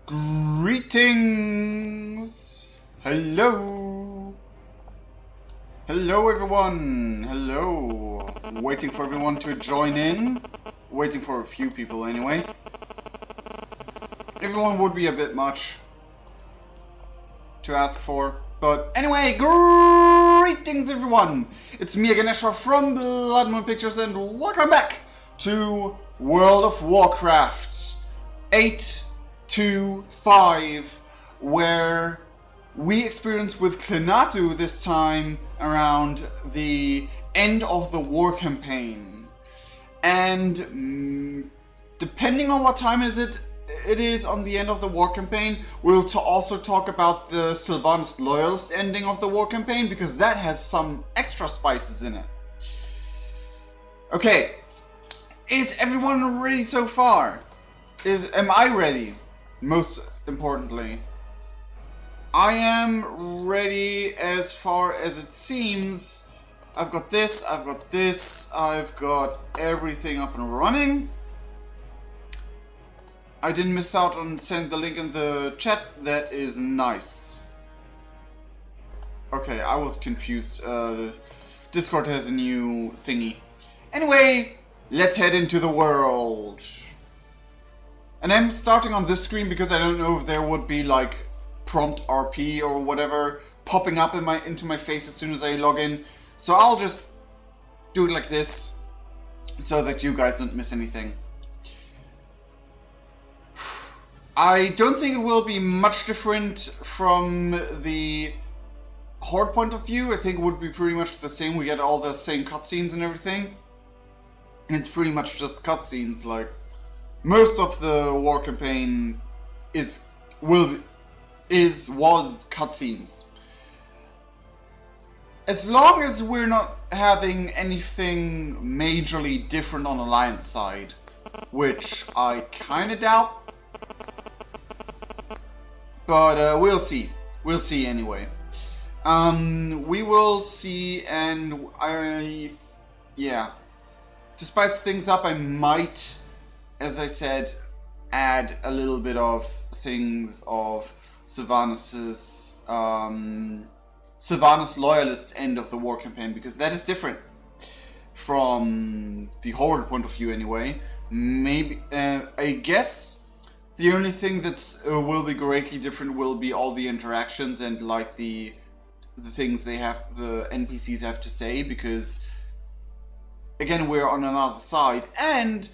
Greetings! Hello! Hello everyone! Hello! Waiting for everyone to join in. Waiting for a few people anyway. Everyone would be a bit much to ask for. But anyway, greetings everyone! It's me again, Esra from Blood Moon Pictures, and welcome back to World of Warcraft 8.2.5, where we experience with Klenatu this time around the end of the Warcampaign. And depending on what time it is on the end of the Warcampaign, we'll also talk about the Sylvanas Loyalist ending of the Warcampaign, because that has some extra spices in it. Okay, is everyone ready so far? Am I ready? Most importantly, I am ready as far as it seems. I've got this, I've got everything up and running. I didn't miss out on sending the link in the chat. That is nice. Okay, I was confused. Discord has a new thingy. Anyway, let's head into the world. And I'm starting on this screen because I don't know if there would be like prompt RP or whatever popping up into my face as soon as I log in. So I'll just do it like this so that you guys don't miss anything. I don't think it will be much different from the Horde point of view. I think it would be pretty much the same. We get all the same cutscenes and everything. It's pretty much just cutscenes. Like most of the war campaign was cutscenes. As long as we're not having anything majorly different on Alliance side, which I kinda doubt. But we'll see. We'll see anyway. We will see, and yeah. To spice things up, I might, as I said, add a little bit of things of Sylvanas Loyalist end of the war campaign, because that is different from the Horde point of view anyway. Maybe, I guess the only thing that will be greatly different will be all the interactions and like the things the NPCs have to say, because again we're on another side and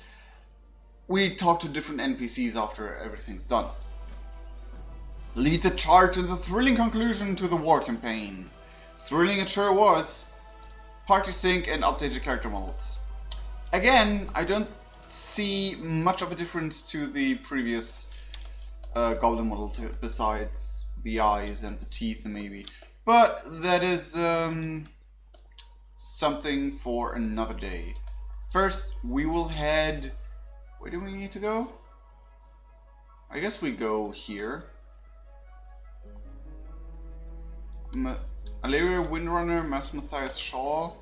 we talk to different NPCs after everything's done. Lead the charge in the thrilling conclusion to the war campaign. Thrilling it sure was. Party sync and updated character models. Again, I don't see much of a difference to the previous golden models besides the eyes and the teeth maybe. But that is something for another day. First, we will head... Where do we need to go? I guess we go here. Alaria Windrunner, Mass Matthias Shaw.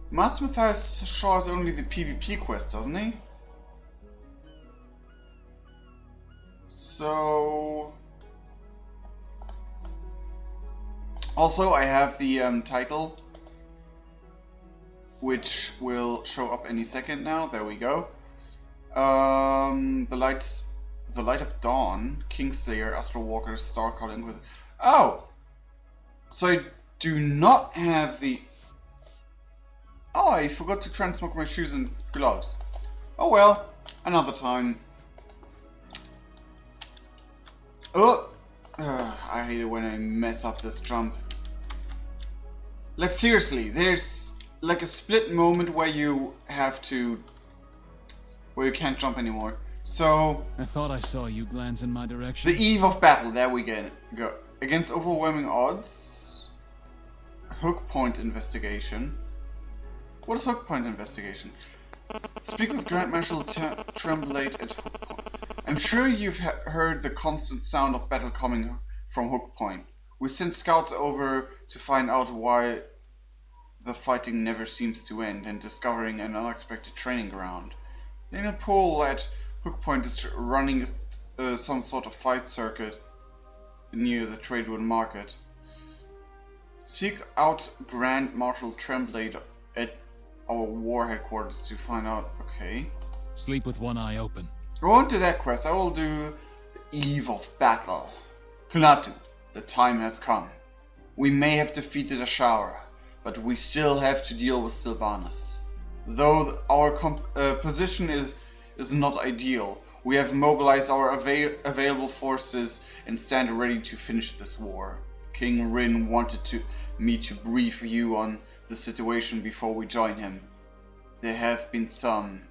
Mass Matthias Shaw is only the PvP quest, doesn't he? So... Also, I have the title, which will show up any second now. There we go. The Light of Dawn, Kingslayer, Astral Walker, Star Calling with... Oh! So I do not have the... Oh, I forgot to transmog my shoes and gloves. Oh well, another time. Oh! I hate it when I mess up this jump. Like seriously, there's like a split moment where you have to... where you can't jump anymore. So... I thought I saw you glance in my direction. The eve of battle, there we go. Against overwhelming odds... Hook point investigation. What is Hook Point investigation? Speak with Grand Marshal Tremblade at Hook Point. I'm sure you've heard the constant sound of battle coming from Hook Point. We sent scouts over to find out why the fighting never seems to end, and discovering an unexpected training ground. Daniel Poole at Hookpoint is running some sort of fight circuit near the Tradewind Market. Seek out Grand Marshal Tremblade at our war headquarters to find out. Okay. Sleep with one eye open. I won't do that quest. I will do the Eve of Battle. Kunatu, the time has come. We may have defeated Ashara, but we still have to deal with Sylvanas. Though our position is not ideal, we have mobilized our available forces and stand ready to finish this war. King Rin wanted me to brief you on the situation before we join him. There have been some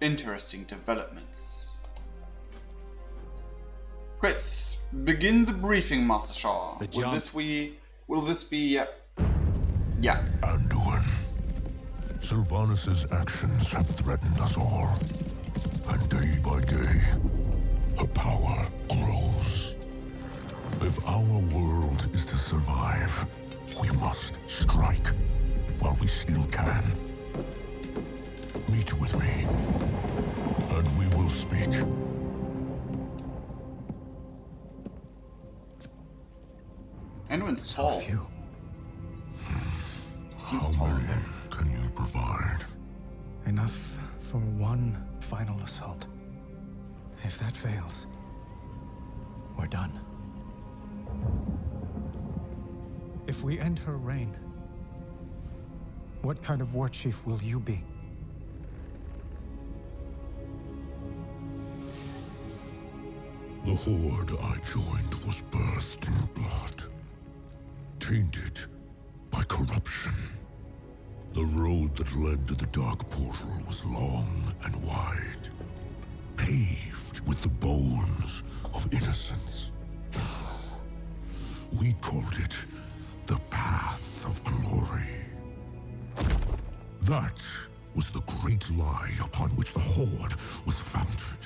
interesting developments. Chris, begin the briefing, Master Shaw. Will this be... Yeah. Anduin, Sylvanas' actions have threatened us all. And day by day, her power grows. If our world is to survive, we must strike while we still can. Meet with me, and we will speak. Anduin's tall. How taller. many can you provide? Enough for one final assault. If that fails, we're done. If we end her reign, what kind of war chief will you be? The horde I joined was birthed in blood, tainted by corruption. The road that led to the Dark Portal was long and wide, paved with the bones of innocence. We called it the Path of Glory. That was the great lie upon which the Horde was founded.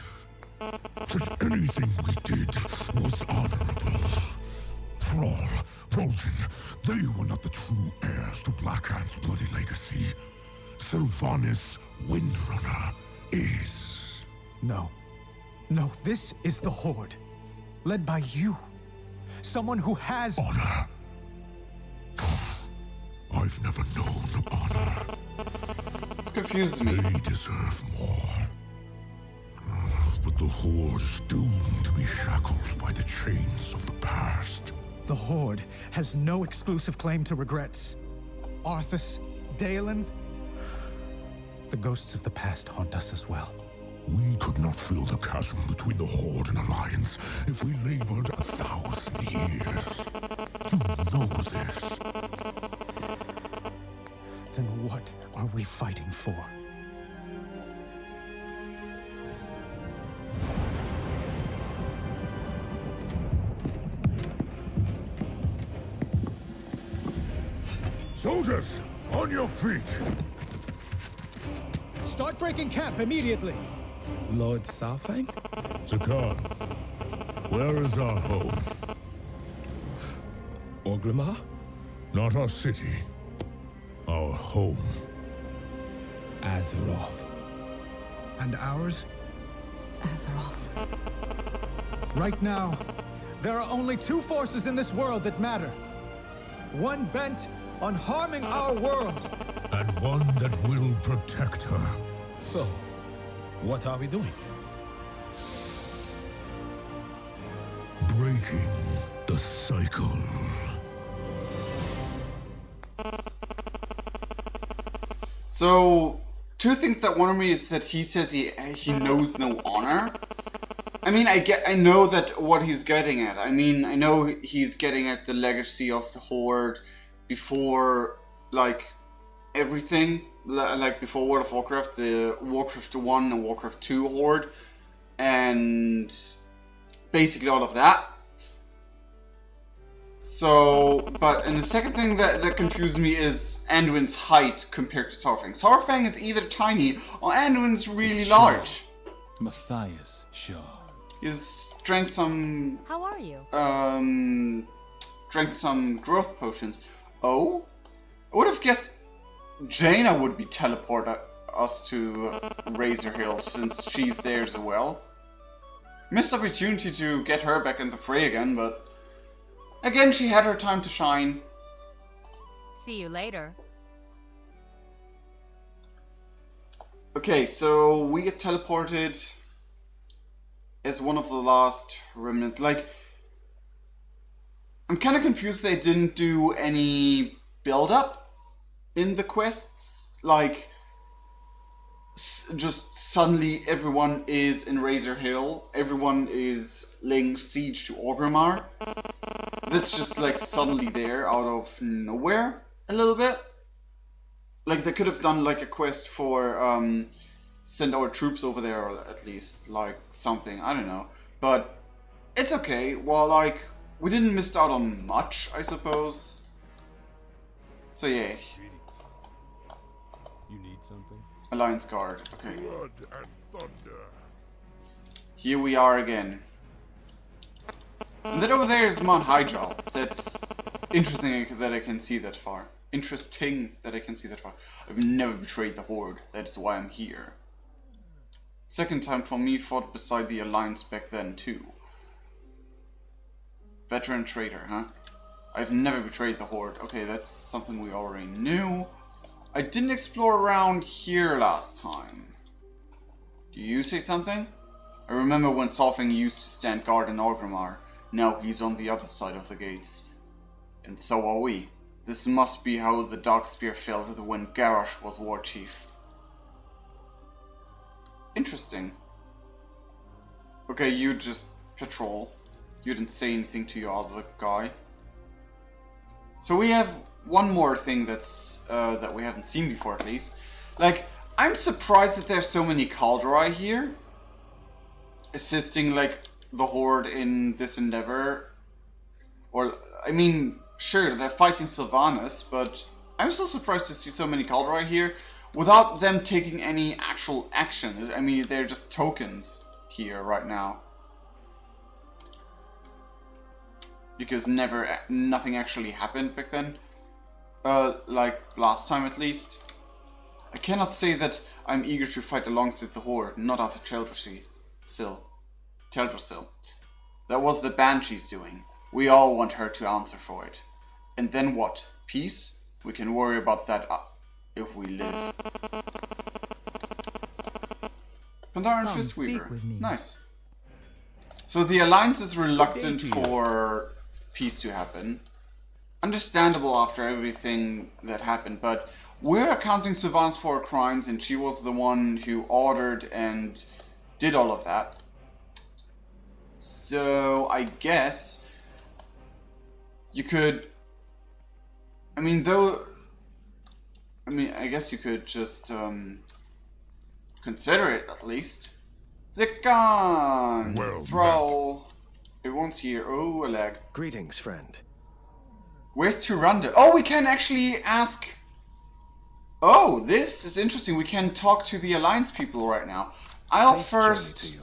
That anything we did was honorable. Thrall, Rosen, they were not the true heirs to Blackhand's bloody legacy. Sylvanas Windrunner is. No. No, this is the Horde. Led by you. Someone who has Honor. I've never known honor. This confuses me. They deserve more. But the Horde is doomed to be shackled by the chains of the past. The Horde has no exclusive claim to regrets. Arthas, Dalen, the ghosts of the past haunt us as well. We could not fill the chasm between the Horde and Alliance if we labored 1,000 years. You know this. Then what are we fighting for? Soldiers, on your feet! Start breaking camp immediately! Lord Sarfang? Zakan, where is our home? Orgrimmar? Not our city. Our home. Azeroth. And ours? Azeroth. Right now, there are only two forces in this world that matter. One bent on harming our world. And one that will protect her. So, what are we doing? Breaking the cycle. So, two things that worry me is that he says he knows no honor. I mean, I know that what he's getting at. I mean, I know he's getting at the legacy of the Horde before, like, everything. Like, before World of Warcraft, the Warcraft 1 and Warcraft 2 Horde. And basically all of that. So, and the second thing that confused me is Anduin's height compared to Saurfang. Saurfang is either tiny or Anduin's really large. Matthias, sure. He's drank some... How are you? Drank some growth potions. Oh? I would have guessed Jaina would be teleported us to Razor Hill, since she's there as well. Missed opportunity to get her back in the fray again, but again, she had her time to shine. See you later. Okay, so we get teleported as one of the last remnants. Like, I'm kind of confused they didn't do any build-up in the quests. Like, just suddenly everyone is in Razor Hill, everyone is laying siege to Orgrimmar. That's just like suddenly there out of nowhere a little bit. Like, they could have done like a quest for send our troops over there, or at least like something, I don't know. But it's okay. Well, like, we didn't miss out on much, I suppose. So yeah. You need something? Alliance Guard, okay. Blood and thunder. Here we are again. And then over there is Mount Hyjal. That's interesting that I can see that far. Interesting that I can see that far. I've never betrayed the Horde. That is why I'm here. Second time for me, fought beside the Alliance back then too. Veteran traitor, huh? I've never betrayed the Horde. Okay, that's something we already knew. I didn't explore around here last time. Do you say something? I remember when Solfing used to stand guard in Orgrimmar. Now he's on the other side of the gates. And so are we. This must be how the Darkspear felt when Garrosh was war chief. Interesting. Okay, you just patrol. You didn't say anything to your other guy. So we have one more thing that's that we haven't seen before, at least. Like, I'm surprised that there's so many Kaldrai here, assisting like the Horde in this endeavor. Or, I mean, sure, they're fighting Sylvanas, but I'm still surprised to see so many Kaldrai here without them taking any actual action. I mean, they're just tokens here right now. Because nothing actually happened back then. Like last time at least. I cannot say that I'm eager to fight alongside the Horde, not after Teldrassil. That was the Banshee's doing. We all want her to answer for it. And then what? Peace? We can worry about that if we live. Pandaren Fistweaver. Nice. So the Alliance is reluctant for peace to happen. Understandable after everything that happened, but we're accounting Sylvanas for her crimes, and she was the one who ordered and did all of that. So I guess you could... I guess you could just consider it at least. Zikkan! Well Thrall. Everyone's here. Oh, a lag. Greetings, friend. Where's Tyrande? Oh, we can actually ask... Oh, this is interesting. We can talk to the Alliance people right now. I'll first...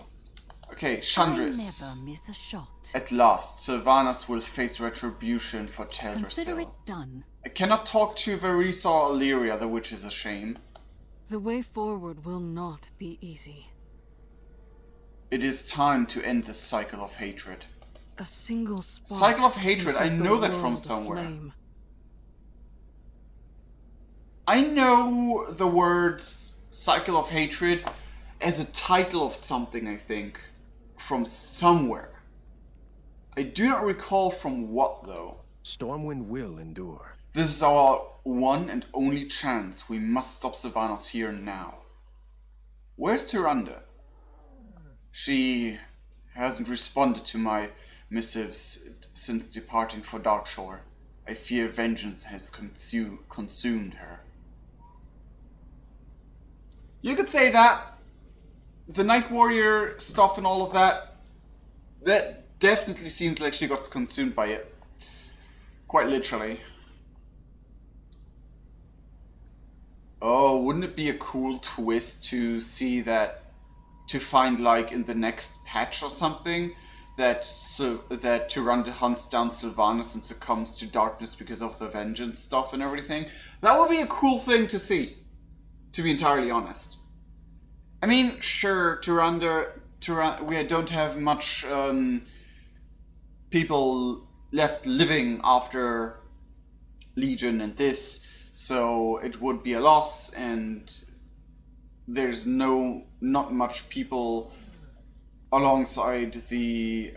Okay, Chandris. I never miss a shot. At last, Sylvanas will face retribution for Consider Teldrassil. it done. I cannot talk to Verisa or Illyria, which is a shame. The way forward will not be easy. It is time to end this cycle of hatred. A single spark. Cycle of hatred, can I set the know that from world somewhere. aflame. I know the words cycle of hatred as a title of something, I think, from somewhere. I do not recall from what, though. Stormwind will endure. This is our one and only chance. We must stop Sylvanas here and now. Where's Tyrande? She hasn't responded to my missives since departing for Darkshore. I fear vengeance has consumed her. You could say that. The Night Warrior stuff and all of that, that definitely seems like she got consumed by it. Quite literally. Oh, wouldn't it be a cool twist to see that, to find like in the next patch or something, that Tyrande hunts down Sylvanas and succumbs to darkness because of the vengeance stuff and everything? That would be a cool thing to see. to be entirely honest. I mean, sure, we don't have much people left living after Legion and this, so it would be a loss, and there's not much people alongside the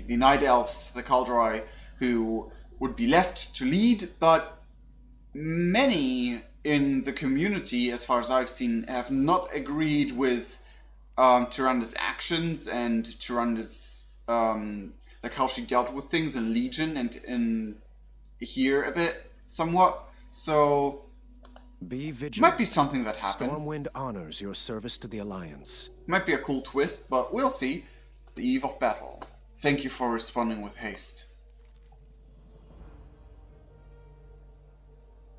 Night Elves, the Kaldrai, who would be left to lead, but many in the community, as far as I've seen, have not agreed with Tyranda's actions and Tyranda's like how she dealt with things in Legion and in here a bit, somewhat. So Be vigilant. might be something that happened. Stormwind honors your service to the Alliance. Might be a cool twist, but we'll see. The eve of battle. Thank you for responding with haste.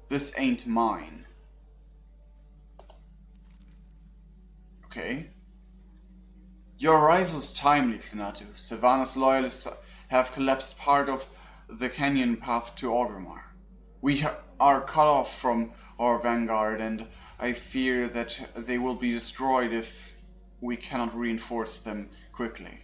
This ain't mine. Okay. Your arrival is timely, Thanatu. Sylvanas loyalists have collapsed part of the canyon path to Orgrimmar. We are cut off from our vanguard, and I fear that they will be destroyed if we cannot reinforce them quickly.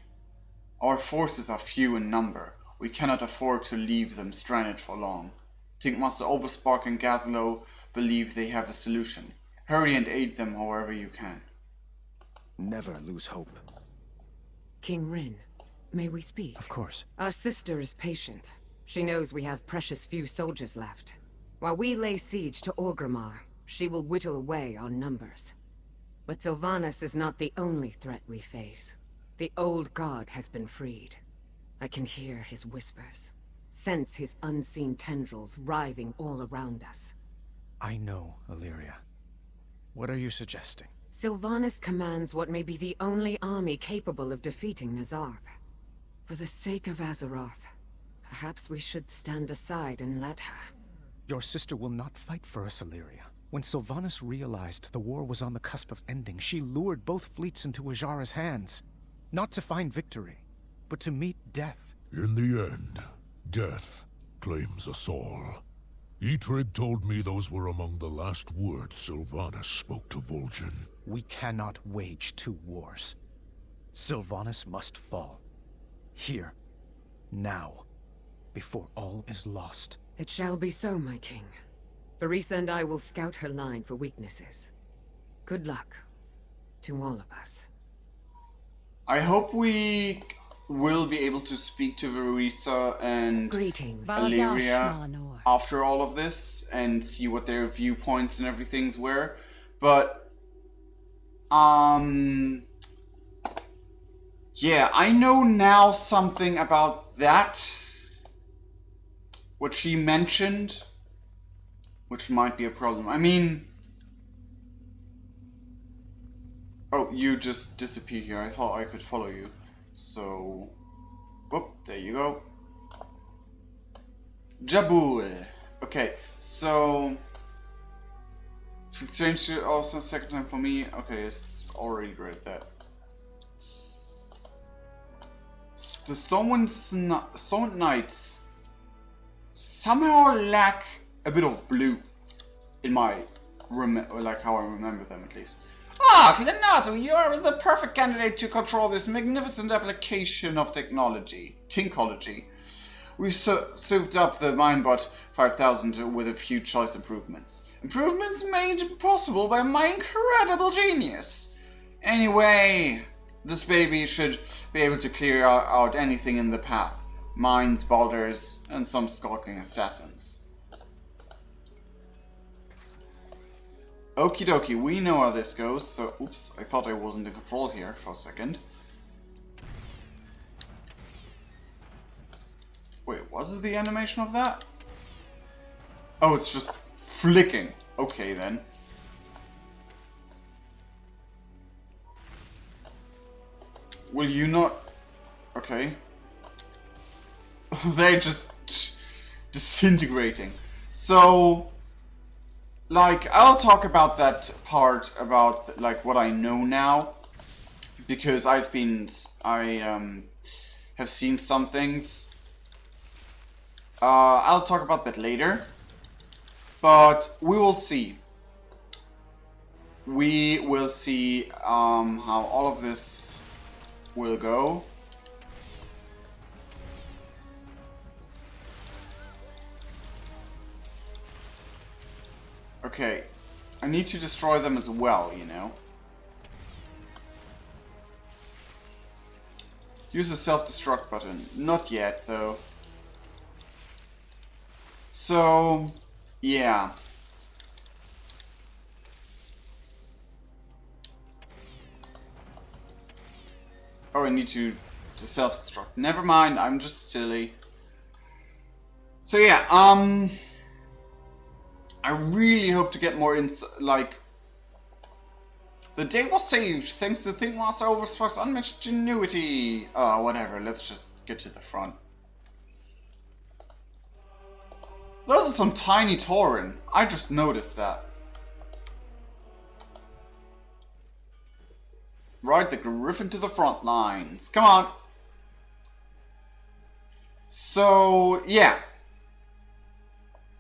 Our forces are few in number. We cannot afford to leave them stranded for long. Tinkmaster Overspark and Gazlo believe they have a solution. Hurry and aid them however you can. Never lose hope. King Rin, may we speak? Of course. Our sister is patient. She knows we have precious few soldiers left. While we lay siege to Orgrimmar, she will whittle away our numbers. But Sylvanas is not the only threat we face. The old god has been freed. I can hear his whispers, sense his unseen tendrils writhing all around us. I know, Illyria. What are you suggesting? Sylvanas commands what may be the only army capable of defeating Nazarth. For the sake of Azeroth, perhaps we should stand aside and let her. Your sister will not fight for us, Illyria. When Sylvanas realized the war was on the cusp of ending, she lured both fleets into Ajara's hands. Not to find victory, but to meet death. In the end, death claims us all. Etrid told me those were among the last words Sylvanas spoke to Vol'jin. We cannot wage two wars. Sylvanas must fall. Here. Now. Before all is lost. It shall be so, my king. Varisa and I will scout her line for weaknesses. Good luck to all of us. I hope we will be able to speak to Varisa and Greetings. Illyria after all of this and see what their viewpoints and everything's were. But yeah, I know now something about that, what she mentioned, which might be a problem. I mean, oh, you just disappear here. I thought I could follow you. So, whoop, there you go. Jabul. Okay, so it's changed to also second time for me. Okay, it's already read that. The Stormwind Knights somehow lack a bit of blue in my like how I remember them at least. Ah, Thanatu, you are the perfect candidate to control this magnificent application of technology. Tinkology. We've souped up the Minebot 5000 with a few choice improvements. Improvements made possible by my incredible genius. Anyway, this baby should be able to clear out anything in the path. Mines, boulders, and some skulking assassins. Okie dokie, we know how this goes, so oops, I thought I wasn't in control here for a second. Wait, was it the animation of that? Oh, it's just flicking. Okay then. Will you not... Okay. They're just disintegrating. So... like, I'll talk about that part about, like, what I know now. Because I have seen some things. I'll talk about that later. But we will see. we will see how all of this will go. Okay, I need to destroy them as well, you know. Use the self-destruct button. Not yet, though. So, yeah. Oh, I need to self-destruct. Never mind, I'm just silly. So yeah, I really hope to get more like... The day was saved thanks to Think Master Overspark's unmatched ingenuity. Whatever, let's just get to the front. Those are some tiny Tauren. I just noticed that. Ride the Griffin to the front lines. Come on. So, yeah.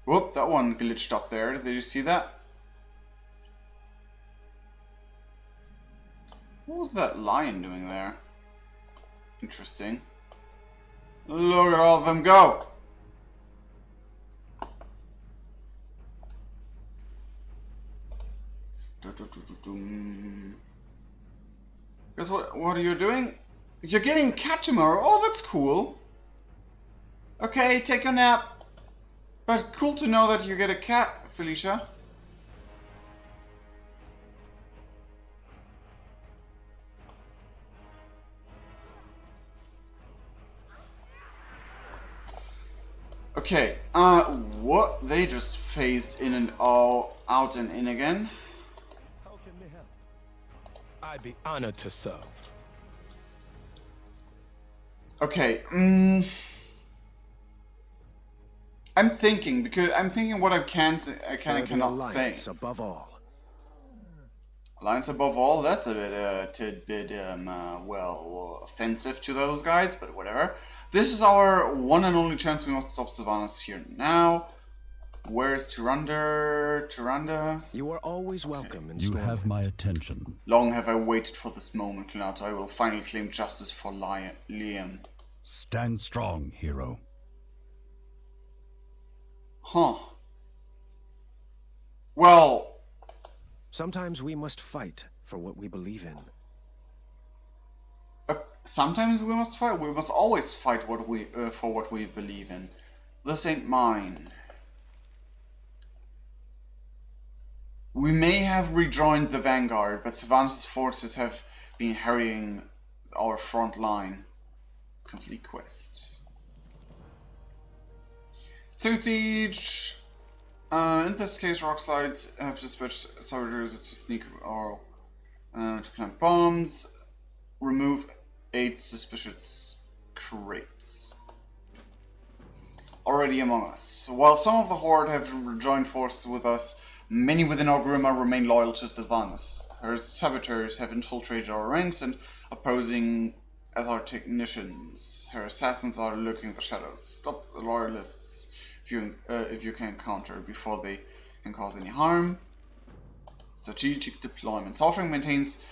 Whoop, that one glitched up there. Did you see that? What was that lion doing there? Interesting. Look at all of them go. Guess what are you doing? You're getting cat tomorrow. Oh, that's cool. Okay, take a nap. But cool to know that you get a cat, Felicia. Okay, what? They just phased in and out and in again. How can we help? I'd be honored to serve. Okay, I'm thinking what I can and cannot say. Above all. Alliance above all. That's a bit tidbit well offensive to those guys, but whatever. This is our one and only chance. We must stop Sylvanas here now. Where's Tyrande? Tyrande? You are always welcome in You Stormwind. have my attention. Long have I waited for this moment, Clout. I will finally claim justice for Liam. Stand strong, hero. Huh. Well, Sometimes we must fight for what we believe in. sometimes we must fight. We must always fight for what we believe in. This ain't mine. We may have rejoined the vanguard, but Sylvanas' forces have been harrying our front line. Complete quest. Second Siege. In this case, rock slides have dispatched saboteurs to sneak or to plant bombs. Remove 8 suspicious crates. Already among us. While some of the Horde have rejoined forces with us, many within our Grima remain loyal to Sylvanas. Her saboteurs have infiltrated our ranks and opposing as our technicians. Her assassins are lurking in the shadows. Stop the loyalists if you can counter before they can cause any harm. Strategic deployment. Software maintains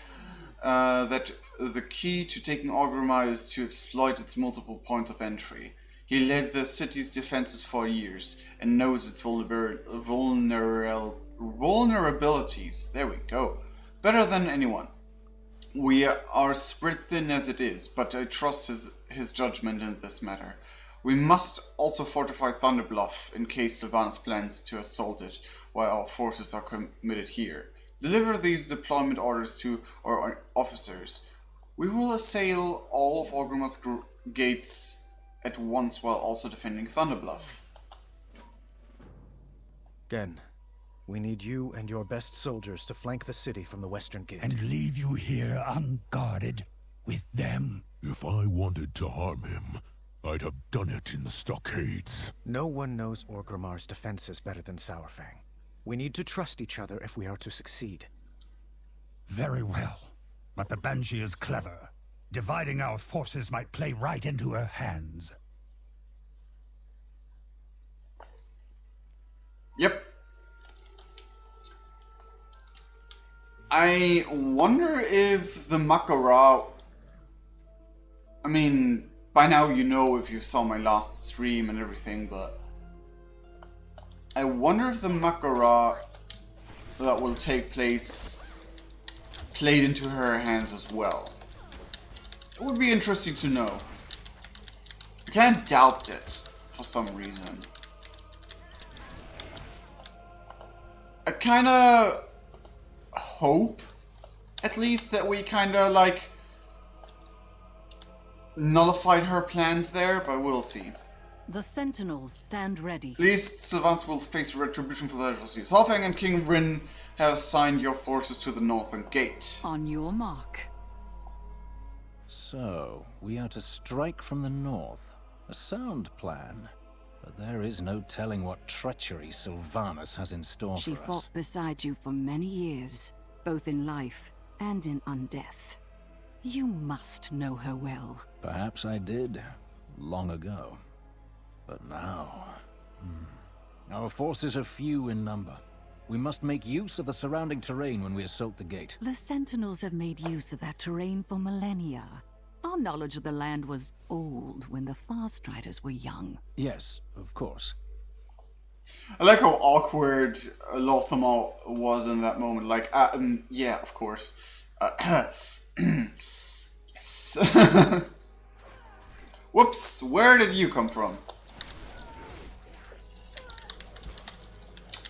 that the key to taking Orgrimmar is to exploit its multiple points of entry. He led the city's defenses for years and knows its vulnerabilities. There we go. Better than anyone. We are spread thin as it is, but I trust his judgment in this matter. We must also fortify Thunderbluff in case Sylvanas plans to assault it while our forces are committed here. Deliver these deployment orders to our officers. We will assail all of Orgrimmar's gates at once while also defending Thunderbluff. Gen, we need you and your best soldiers to flank the city from the western gate. And leave you here unguarded with them? If I wanted to harm him, I'd have done it in the stockades. No one knows Orgrimmar's defenses better than Sourfang. We need to trust each other if we are to succeed. Very well. But the Banshee is clever. Dividing our forces might play right into her hands. Yep. I wonder if the Makara... I mean, by now you know if you saw my last stream and everything, but... I wonder if the Makara that will take place played into her hands as well. It would be interesting to know. I can't doubt it, for some reason. I kinda hope, at least, that we kinda, like, nullified her plans there, but we'll see. The Sentinels stand ready. At least Sylvanas will face retribution for that atrocity. Solfang and King Rin have assigned your forces to the northern gate. On your mark. So, we are to strike from the north. A sound plan. But there is no telling what treachery Sylvanas has in store She for us. fought beside you for many years, both in life and in undeath. You must know her well. Perhaps I did, long ago. But now... Our forces are few in number. We must make use of the surrounding terrain when we assault the gate. The Sentinels have made use of that terrain for millennia. Our knowledge of the land was old when the Farstriders were young. Yes, of course. I like how awkward Lothar was in that moment. Like, yeah, of course. Yes. Whoops, where did you come from?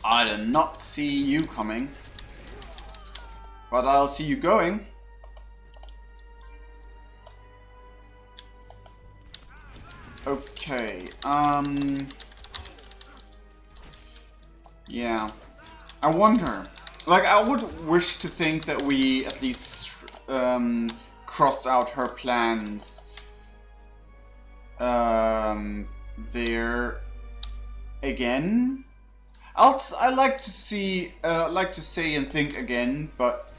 I did not see you coming. But I'll see you going. Okay, yeah. I wonder. Like, I would wish to think that we at least, crossed out her plans, there again. I like to see, like to say and think again, but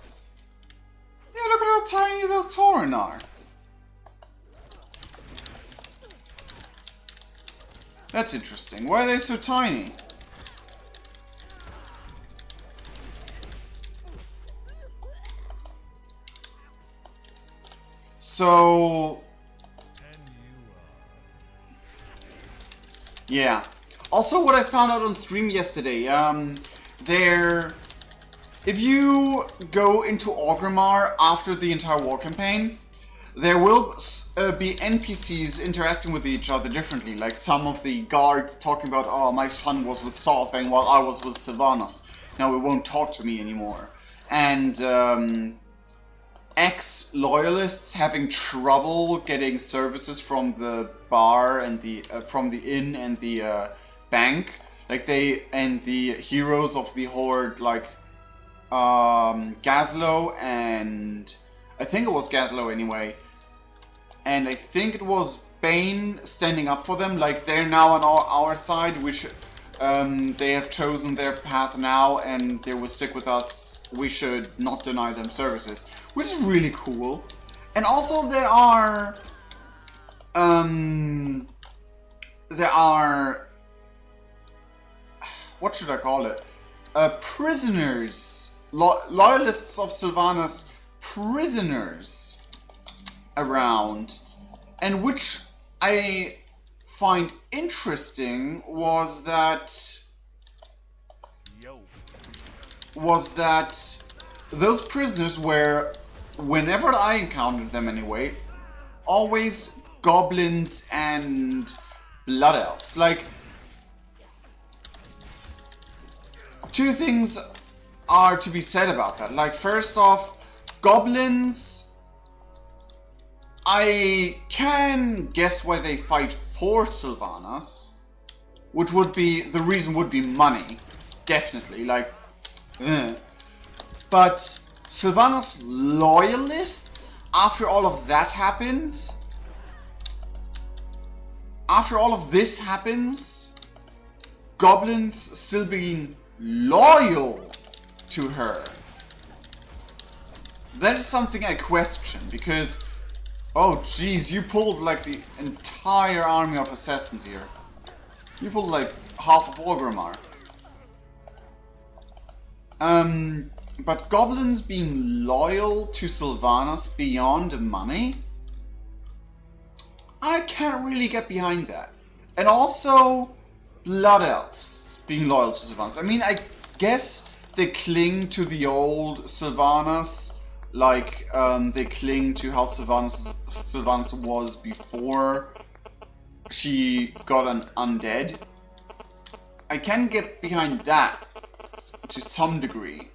yeah, look at how tiny those Tauren are. That's interesting. Why are they so tiny? So... yeah. Also, what I found out on stream yesterday, if you go into Orgrimmar after the entire war campaign, there will be NPCs interacting with each other differently, like some of the guards talking about, oh, my son was with Solfang while I was with Sylvanas. Now it won't talk to me anymore. And ex-loyalists having trouble getting services from the bar and from the inn and the bank, like the heroes of the Horde, like Gazlo and I think it was Gazlo anyway. And I think it was Bane standing up for them, like they're now on our side, which they have chosen their path now and they will stick with us. We should not deny them services, which is really cool. And also there are what should I call it? Prisoners, loyalists of Sylvanas, prisoners around, and which I find interesting was that those prisoners were, whenever I encountered them anyway, always goblins and blood elves. Like, two things are to be said about that. Like, first off, goblins, I can guess why they fight for Sylvanas, which would be, the reason would be money, definitely, like, but Sylvanas loyalists, after all of that happened, after all of this happens, goblins still being loyal to her, that is something I question, because oh jeez, you pulled like the entire army of assassins here. You pulled like half of Orgrimmar. But goblins being loyal to Sylvanas beyond money? I can't really get behind that. And also, blood elves being loyal to Sylvanas. I mean, I guess they cling to the old Sylvanas, like they cling to how Sylvanas was before she got an undead. I can get behind that to some degree,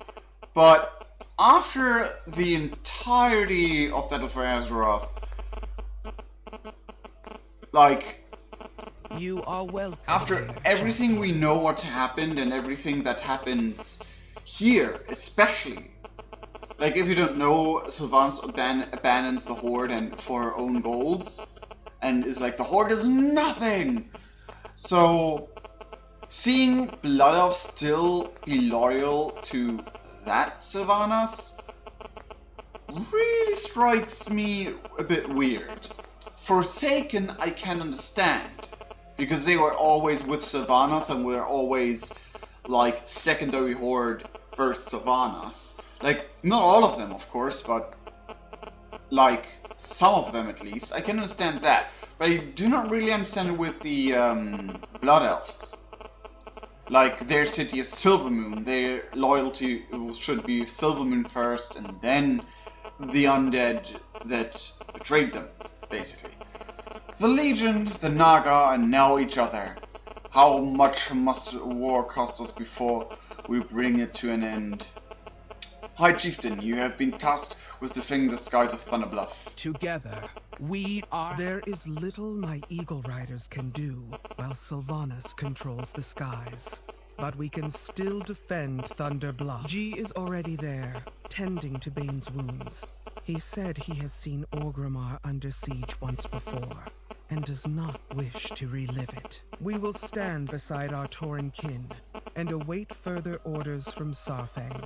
but after the entirety of Battle for Azeroth, like, You are welcome. after everything we know what happened and everything that happens here, especially, like, if you don't know, Sylvanas abandons the Horde and for her own goals, and is like, the Horde is nothing! So, seeing Blood Elves still be loyal to that Sylvanas really strikes me a bit weird. Forsaken, I can understand, because they were always with Sylvanas and were always, like, secondary Horde first Sylvanas. Like, not all of them, of course, but, like, some of them at least. I can understand that, but I do not really understand it with the Blood Elves. Like, their city is Silvermoon, their loyalty should be Silvermoon first, and then the undead that betrayed them, basically. The Legion, the Naga, and now each other. How much must war cost us before we bring it to an end? High Chieftain, you have been tasked with defending the skies of Thunderbluff. Together, we are... There is little my Eagle Riders can do while Sylvanas controls the skies. But we can still defend Thunder Bluff. G is already there, tending to Bane's wounds. He said he has seen Orgrimmar under siege once before, and does not wish to relive it. We will stand beside our Tauren kin, and await further orders from Sarfang.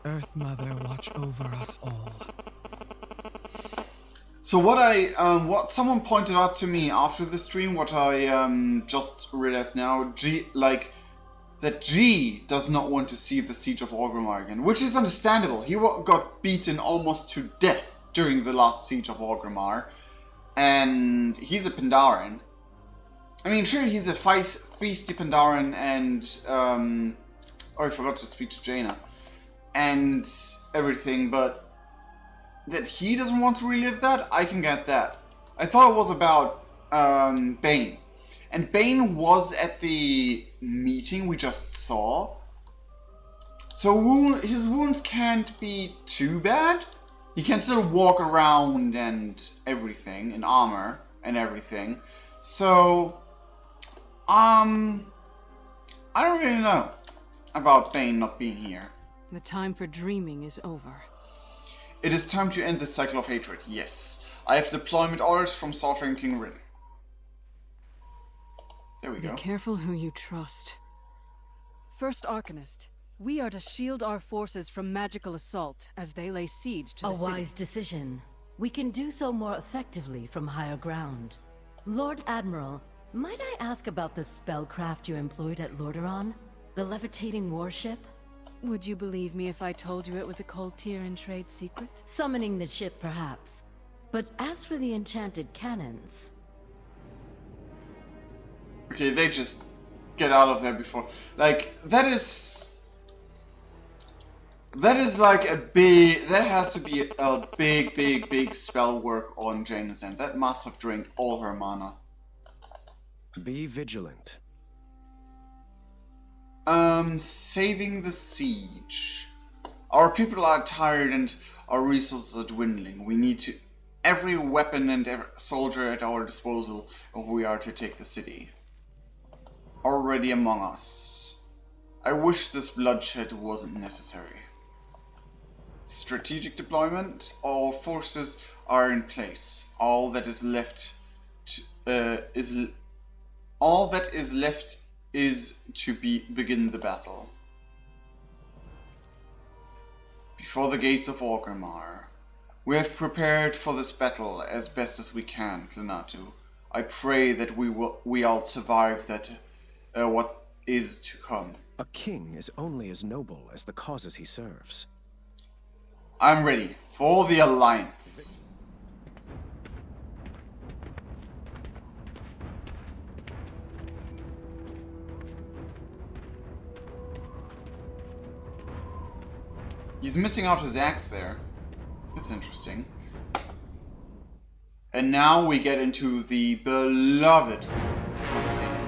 Earth Mother, watch over us all. So what someone pointed out to me after the stream, what I just realized now, that G does not want to see the Siege of Orgrimmar again, which is understandable. He got beaten almost to death during the last Siege of Orgrimmar, and he's a Pandaren. I mean, sure, he's a feisty Pandaren, and I forgot to speak to Jaina and everything, but that he doesn't want to relive that, I can get that. I thought it was about Bane. And Bane was at the meeting we just saw. So his wounds can't be too bad. He can still walk around and everything, in armor and everything. So, I don't really know about Bane not being here. The time for dreaming is over. It is time to end the cycle of hatred, yes. I have deployment orders from Sarfang King Rin. There we go. Be careful who you trust. First Arcanist, we are to shield our forces from magical assault as they lay siege to the city. A wise decision. We can do so more effectively from higher ground. Lord Admiral, might I ask about the spellcraft you employed at Lordaeron? The levitating warship? Would you believe me if I told you it was a Coltiran trade secret? Summoning the ship, perhaps. But as for the enchanted cannons... Okay, they just get out of there before. Like, that is like a big... That has to be a big spell work on Jaina's end. That must have drained all her mana. Be vigilant. Saving the siege. Our people are tired and our resources are dwindling. We need to... every weapon and every soldier at our disposal if we are to take the city. Already among us. I wish this bloodshed wasn't necessary. Strategic deployment. All forces are in place. All that is left is to begin the battle. Before the gates of Orgrimmar. We have prepared for this battle as best as we can, Clenatu. I pray that we all survive that what is to come. A king is only as noble as the causes he serves. I'm ready for the Alliance. He's missing out his axe there. That's interesting. And now we get into the beloved cutscene.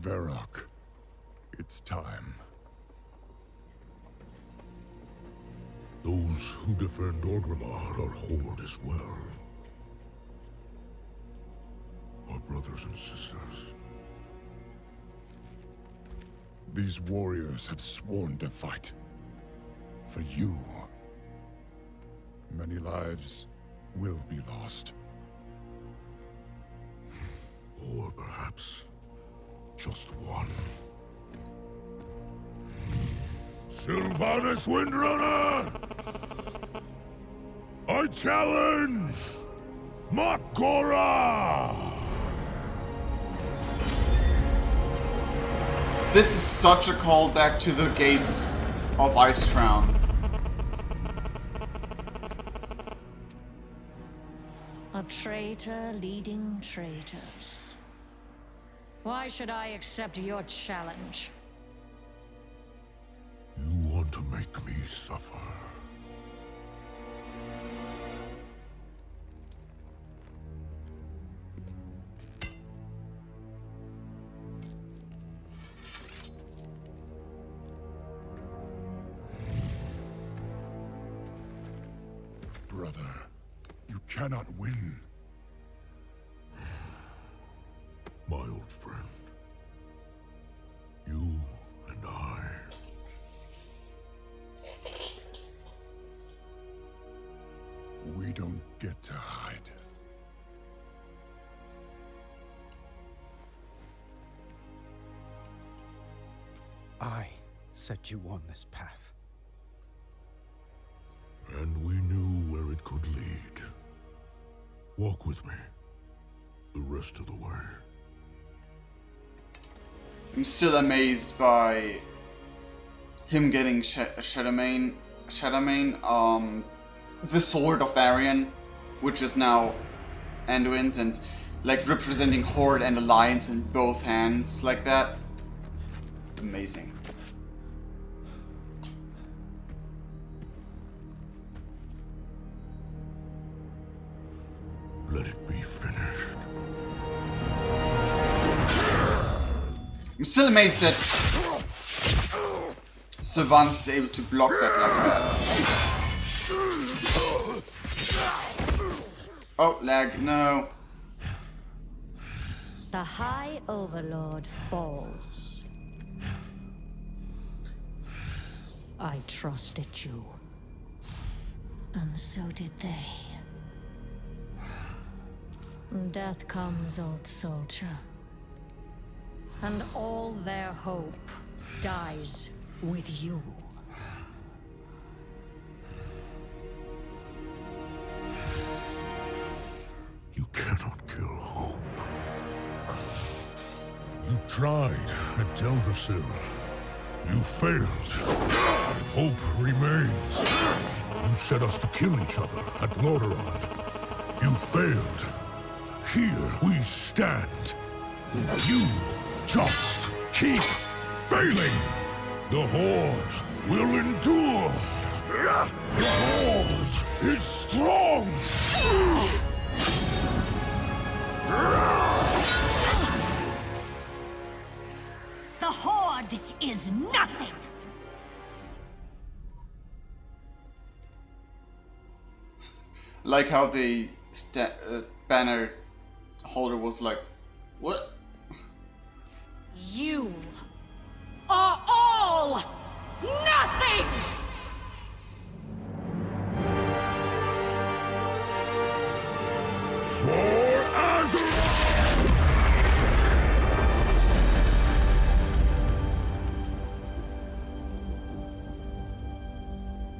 Varrock, it's time. Those who defend Orgrimmar are Horde as well. Our brothers and sisters. These warriors have sworn to fight. For you. Many lives will be lost. Or perhaps just one. Sylvanas Windrunner! I challenge Mak'gora! This is such a callback to the gates of Icecrown. A traitor leading traitors. Why should I accept your challenge? You want to make me suffer. Brother, you cannot win. My old friend. You and I. We don't get to hide. I set you on this path. And we knew where it could lead. Walk with me. The rest of the way. I'm still amazed by him getting Shadowmane, the Sword of Varian, which is now Anduin's, and like representing Horde and Alliance in both hands like that. Amazing. Let it be finished. I'm still amazed that Sylvanas is able to block that like that. Oh, lag, no. The High Overlord falls. I trusted you. And so did they. Death comes, old soldier. And all their hope dies with you. You cannot kill hope. You tried at Teldrassil. You failed. Hope remains. You set us to kill each other at Lordaeron. You failed. Here we stand. You just keep failing. The Horde will endure. The Horde is strong. The Horde is nothing. Like how the banner holder was like, what? You are all nothing!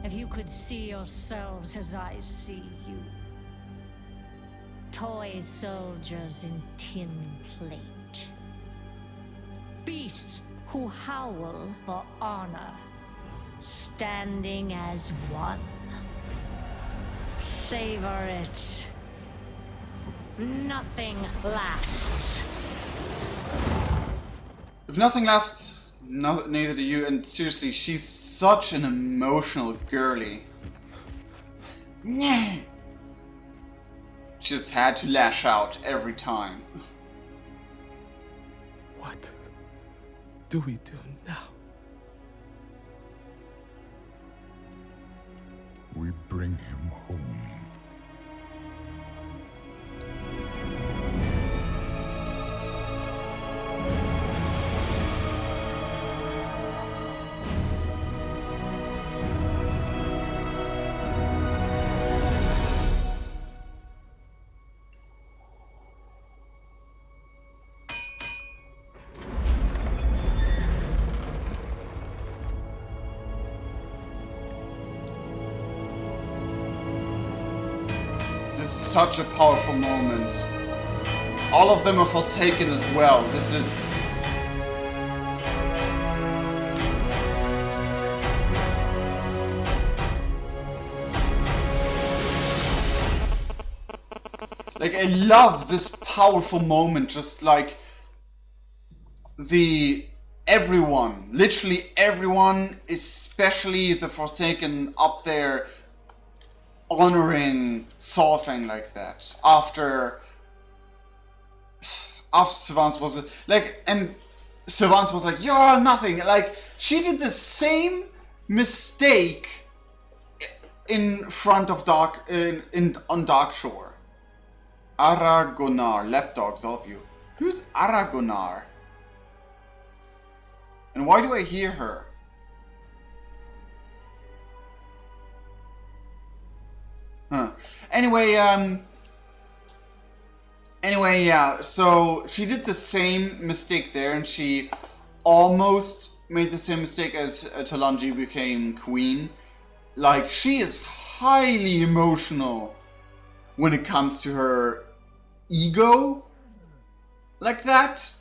If you could see yourselves as I see you. Toy soldiers in tin plate. Beasts who howl for honor. Standing as one. Savor it. Nothing lasts. If nothing lasts, neither do you. And seriously, she's such an emotional girly. Yeah. Just had to lash out every time. What do we do now? We bring him home. This is such a powerful moment. All of them are forsaken as well. This is... like, I love this powerful moment, just like everyone, literally everyone, especially the Forsaken up there, honoring Saurfang like that. After Sylvanas was like, and Sylvanas was like, "You're nothing." Like, she did the same mistake in front of on Darkshore. Aragonar, lapdogs, all of you. Who's Aragonar? And why do I hear her? Huh. Anyway, yeah, so she did the same mistake there, and she almost made the same mistake as Talanji became queen. Like, she is highly emotional when it comes to her ego, like that.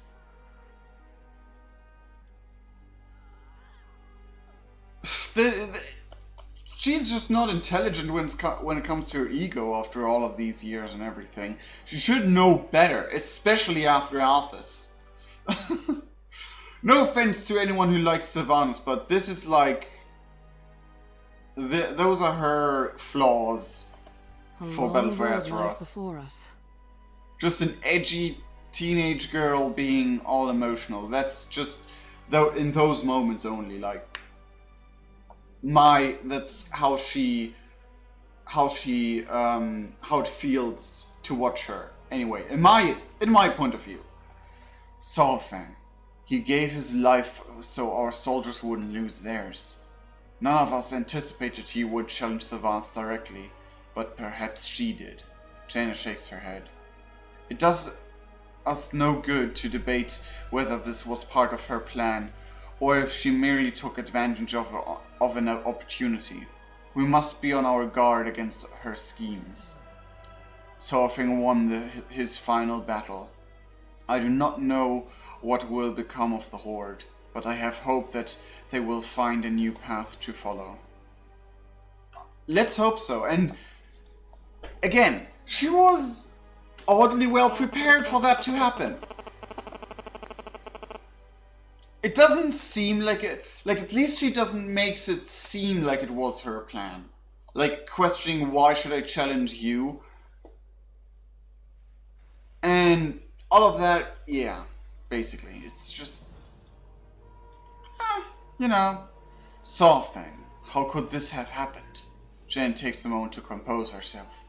She's just not intelligent when it comes to her ego after all of these years and everything. She should know better, especially after Alphys. No offense to anyone who likes Sylvanas, but this is like... those are her flaws for Battle for Azeroth. Before us. Just an edgy teenage girl being all emotional. That's just... though in those moments only, like... that's how it feels to watch her. Anyway, in my point of view, Saurfang, he gave his life so our soldiers wouldn't lose theirs. None of us anticipated he would challenge Sylvanas directly, but perhaps she did. Jaina shakes her head. It does us no good to debate whether this was part of her plan, or if she merely took advantage of an opportunity. We must be on our guard against her schemes. Saurfang won his final battle. I do not know what will become of the Horde, but I have hope that they will find a new path to follow. Let's hope so. And again, she was oddly well prepared for that to happen. It doesn't seem like it, like at least she doesn't makes it seem like it was her plan. Like questioning, why should I challenge you? And all of that, yeah, basically. It's just, you know, Saurfang. How could this have happened? Jen takes a moment to compose herself.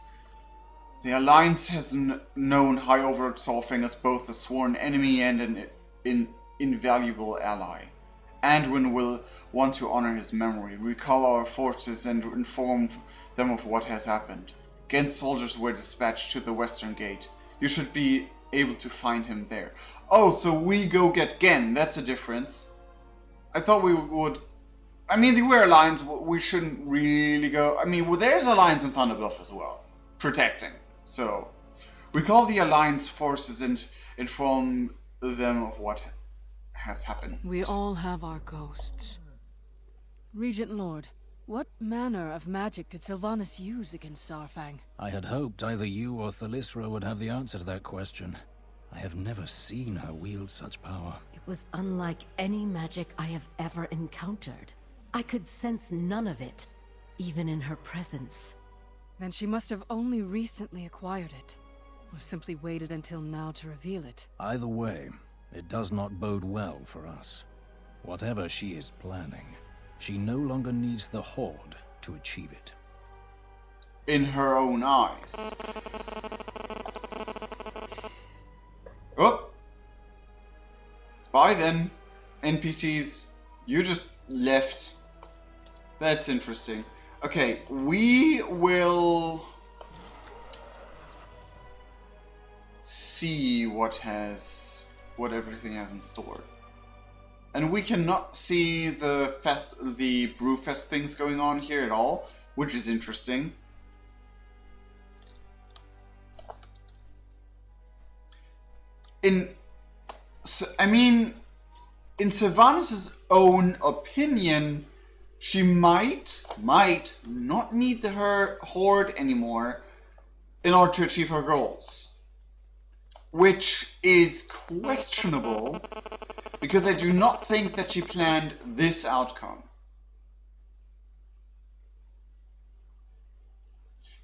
The Alliance has known High Overlord Saurfang as both a sworn enemy and an invaluable ally. Anduin will want to honor his memory, recall our forces and inform them of what has happened. Gen's soldiers were dispatched to the Western Gate. You should be able to find him there. Oh, so we go get Gen, that's a difference. I thought we would I mean, the We're Alliance, we shouldn't really go... I mean, well, there's Alliance in Thunderbluff as well. Protecting. So, we call the Alliance forces and inform them of what has happened. We all have our ghosts. Regent Lord, what manner of magic did Sylvanas use against Saurfang? I had hoped either you or Thalysra would have the answer to that question. I have never seen her wield such power. It was unlike any magic I have ever encountered. I could sense none of it, even in her presence. Then she must have only recently acquired it, or simply waited until now to reveal it. Either way, it does not bode well for us. Whatever she is planning, she no longer needs the Horde to achieve it. In her own eyes. Oh! Bye then, NPCs. You just left. That's interesting. Okay, we will see what everything has in store. And we cannot see the Brewfest things going on here at all, which is interesting. In Sylvanas' own opinion, she might not need her Horde anymore in order to achieve her goals. Which is questionable, because I do not think that she planned this outcome.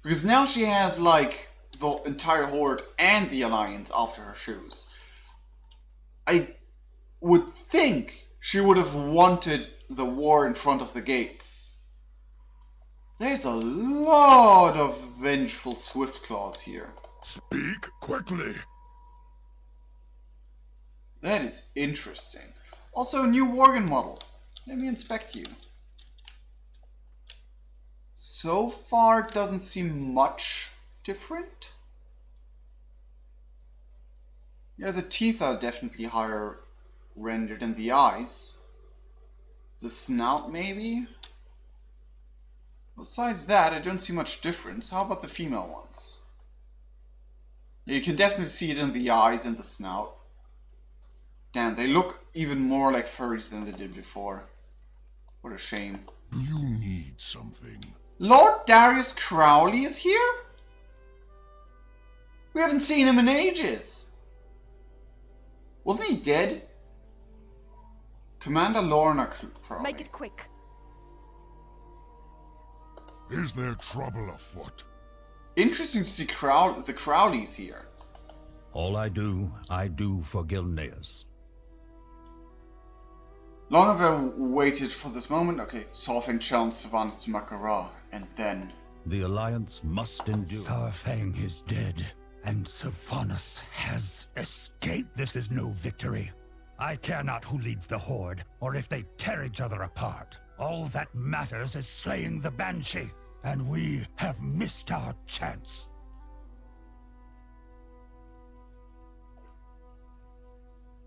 Because now she has, like, the entire Horde and the Alliance after her shoes. I would think she would have wanted the war in front of the gates. There's a lot of vengeful Swiftclaws here. Speak quickly. That is interesting. Also a new Worgen model. Let me inspect you. So far, it doesn't seem much different. Yeah, the teeth are definitely higher rendered than the eyes. The snout, maybe? Besides that, I don't see much difference. How about the female ones? Yeah, you can definitely see it in the eyes and the snout. Damn, they look even more like furries than they did before. What a shame. Do you need something? Lord Darius Crowley is here? We haven't seen him in ages. Wasn't he dead? Commander Lorna Crowley. Make it quick. Is there trouble afoot? Interesting to see the Crowleys here. All I do for Gilneas. Long have I waited for this moment. Okay, Saurfang challenged Sylvanas to Makara, and then... The Alliance must endure. Saurfang is dead, and Sylvanas has escaped. This is no victory. I care not who leads the Horde, or if they tear each other apart. All that matters is slaying the Banshee, and we have missed our chance.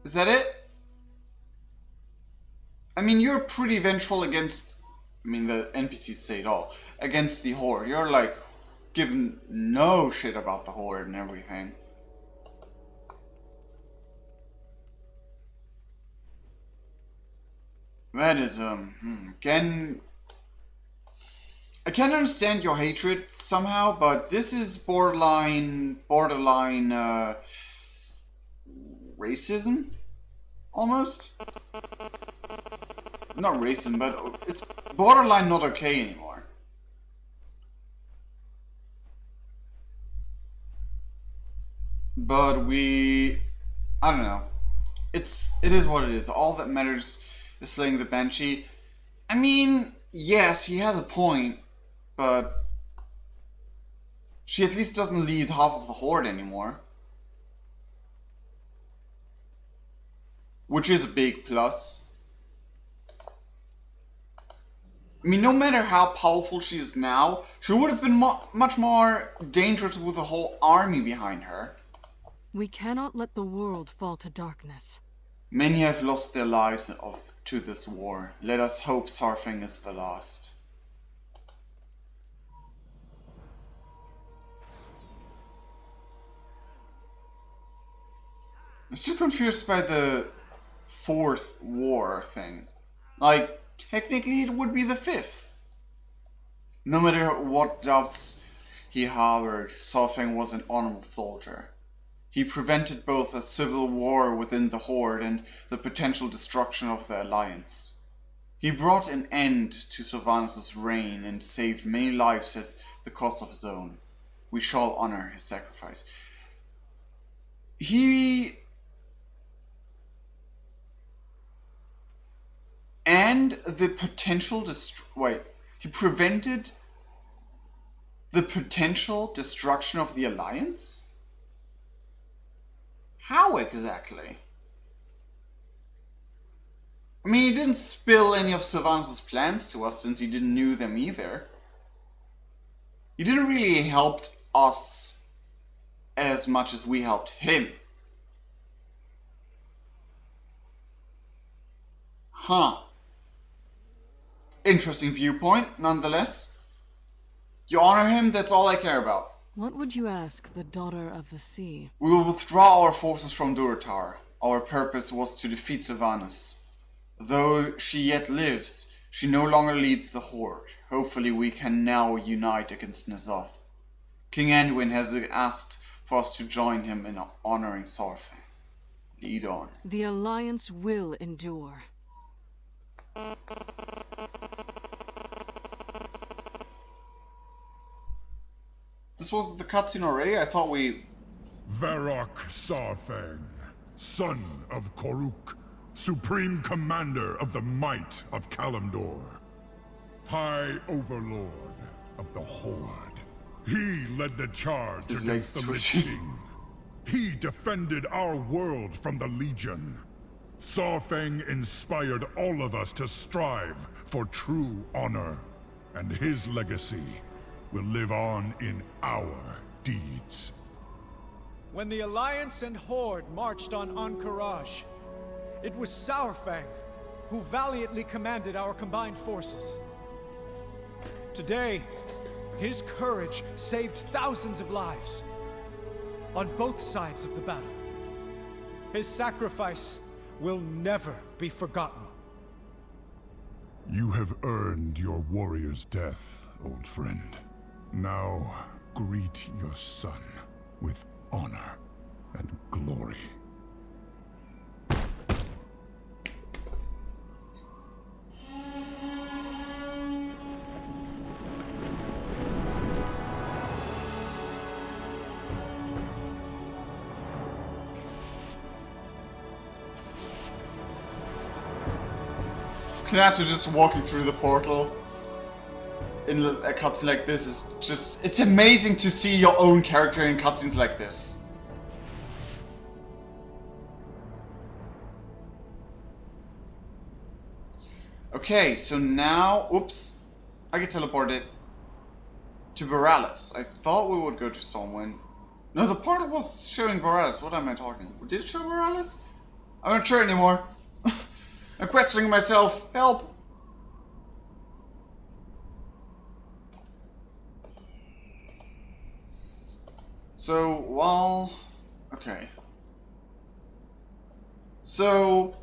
Is that it? I mean, you're pretty vengeful against... I mean, the NPCs say it all. Against the Horde. You're, like, giving no shit about the Horde and everything. That is, again... I can understand your hatred somehow, but this is borderline, racism? Almost? Not racism, but it's borderline not okay anymore. But I don't know. It is what it is. All that matters is slaying the Banshee. I mean, yes, he has a point, but she at least doesn't lead half of the Horde anymore. Which is a big plus. I mean, no matter how powerful she is now, she would have been much more dangerous with a whole army behind her. We cannot let the world fall to darkness. Many have lost their lives to this war. Let us hope Sarfang is the last. I'm still confused by the 4th war thing. Like, technically it would be the 5th. No matter what doubts he harbored, Sarfang was an honorable soldier. He prevented both a civil war within the Horde and the potential destruction of the Alliance. He brought an end to Sylvanas' reign and saved many lives at the cost of his own. We shall honor his sacrifice. He prevented the potential destruction of the Alliance? How exactly? I mean, he didn't spill any of Sylvanas' plans to us since he didn't know them either. He didn't really help us as much as we helped him. Huh. Interesting viewpoint, nonetheless. You honor him, that's all I care about. What would you ask the Daughter of the Sea? We will withdraw our forces from Durotar. Our purpose was to defeat Sylvanas. Though she yet lives, she no longer leads the Horde. Hopefully we can now unite against N'Zoth. King Anduin has asked for us to join him in honoring Sarfang. Lead on. The Alliance will endure. This was the cutscene already? I thought we... Varrock Sarfang, son of Koruk, supreme commander of the might of Kalimdor, high overlord of the Horde. He led the charge against the Lich King. He defended our world from the Legion. Sarfang inspired all of us to strive for true honor, and his legacy will live on in our deeds. When the Alliance and Horde marched on Ahn'Qiraj, it was Saurfang who valiantly commanded our combined forces. Today, his courage saved thousands of lives on both sides of the battle. His sacrifice will never be forgotten. You have earned your warrior's death, old friend. Now, greet your son with honor and glory. Clatter just walking through the portal in a cutscene like this is just... It's amazing to see your own character in cutscenes like this. Okay, so now... Oops. I get teleported to Borealis. I thought we would go to Solwyn. No, the portal was showing Borealis. What am I talking? Did it show Borealis? I'm not sure anymore. I'm questioning myself. Help! So, well... Okay. So...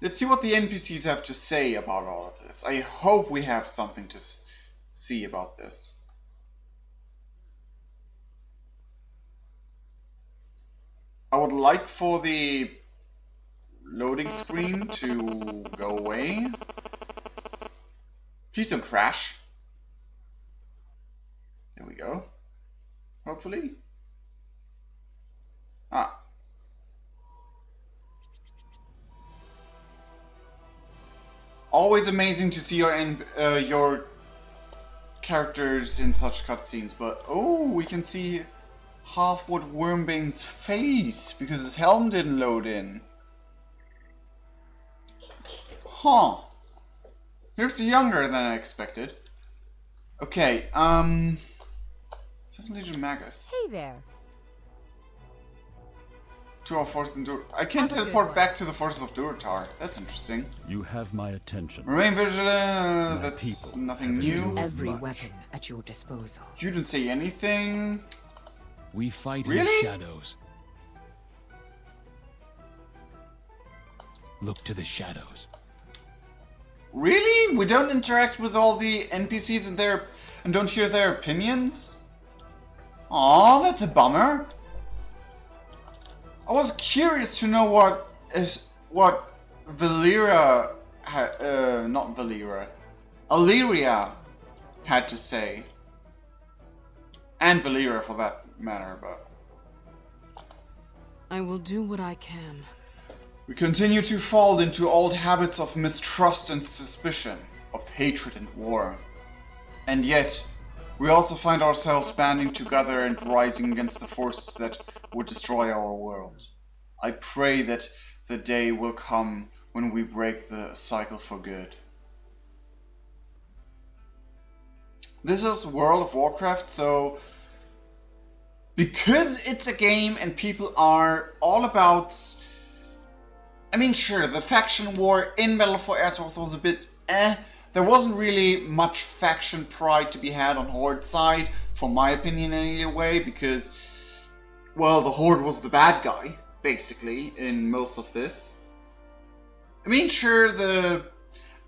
Let's see what the NPCs have to say about all of this. I hope we have something to see about this. I would like for the loading screen to go away. Please don't crash. There we go. Hopefully. Ah. Always amazing to see your characters in such cutscenes, but oh, we can see Halfwood Wormbane's face because his helm didn't load in. Huh. He looks younger than I expected. Okay, Legion Magus. Hey there. to our forces in I can teleport back to the forces of Durotar. That's interesting. You have my attention. Remain vigilant. That's nothing new. Every weapon at your disposal. You didn't say anything. We fight Really? in the shadows. Look to the shadows. Really? We don't interact with all the NPCs and don't hear their opinions? Aw, that's a bummer. I was curious to know what Illyria had to say. And Valyria for that matter, but... I will do what I can. We continue to fall into old habits of mistrust and suspicion, of hatred and war. And yet, we also find ourselves banding together and rising against the forces that would destroy our world. I pray that the day will come when we break the cycle for good. This is World of Warcraft, so because it's a game and people are all about... I mean, sure, the faction war in Battle for Azeroth was a bit There wasn't really much faction pride to be had on Horde side, for my opinion anyway, because, well, the Horde was the bad guy, basically, in most of this. I mean, sure, the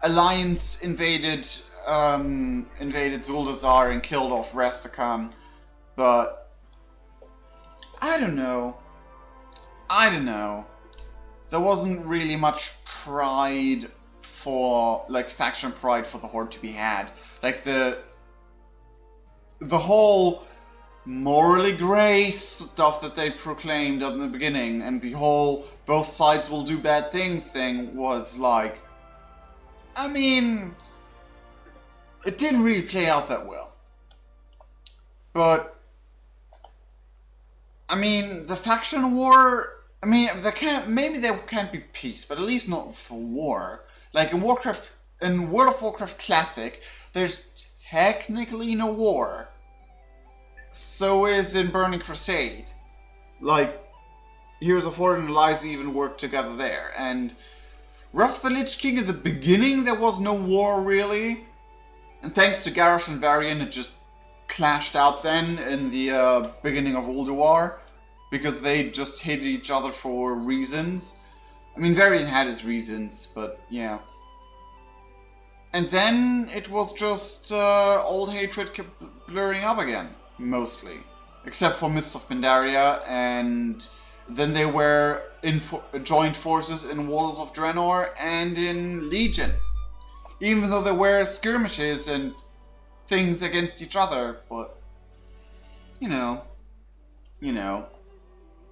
Alliance invaded Zuldazar and killed off Rastakhan, but I don't know. There wasn't really much pride for, like, faction pride for the Horde to be had. Like, the whole morally grey stuff that they proclaimed in the beginning, and the whole both sides will do bad things thing was like... I mean... it didn't really play out that well. But... I mean, the faction war... I mean, maybe there can't be peace, but at least not for war. Like in World of Warcraft Classic, there's technically no war. So is in Burning Crusade. Like, Heroes of Horde and Allies even work together there. And Wrath of the Lich King at the beginning, there was no war really. And thanks to Garrosh and Varian, it just clashed out then in the beginning of Ulduar. Because they just hated each other for reasons. I mean, Varian had his reasons, but yeah. And then it was just old hatred kept blurring up again, mostly. Except for Mists of Pandaria, and then they were in joined forces in Walls of Draenor and in Legion. Even though there were skirmishes and things against each other, but... You know.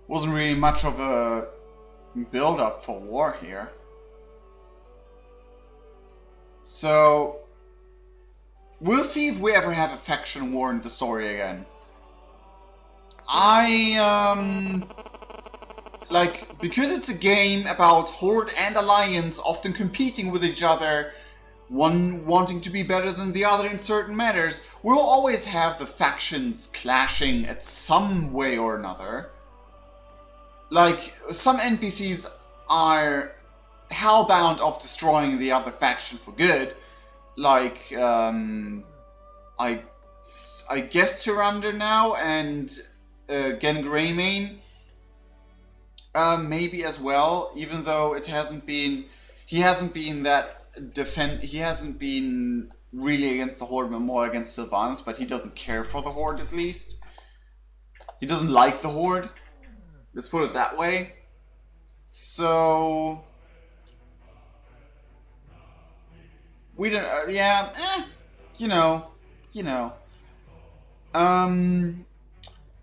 Wasn't really much of a build-up for war here. So, we'll see if we ever have a faction war in the story again. Because it's a game about Horde and Alliance often competing with each other, one wanting to be better than the other in certain matters, we'll always have the factions clashing at some way or another. Like, some NPCs are hellbound of destroying the other faction for good. Like, I guess Tyrander now and Gen Greymane. Maybe as well, even though it hasn't been... He hasn't been really against the Horde, but more against Sylvanas, but he doesn't care for the Horde at least. He doesn't like the Horde. Let's put it that way. So... we don't...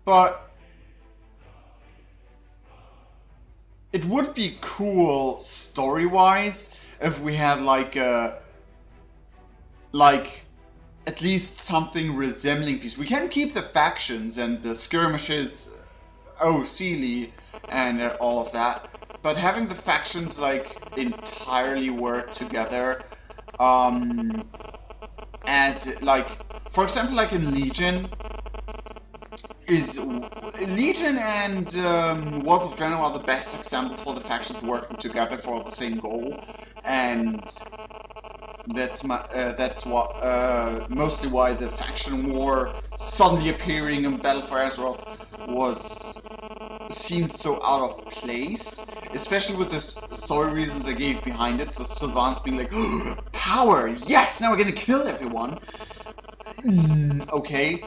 But... it would be cool, story-wise, if we had, like, at least something resembling peace. We can keep the factions and the skirmishes... Sealy and all of that, but having the factions like entirely work together, as like, for example, like in Legion, is Legion and Worlds of Draenor are the best examples for the factions working together for the same goal, and that's what mostly why the faction war suddenly appearing in Battle for Azeroth seemed so out of place, especially with the story reasons they gave behind it. So Sylvanas being like, oh, power, yes, now we're gonna kill everyone. Okay.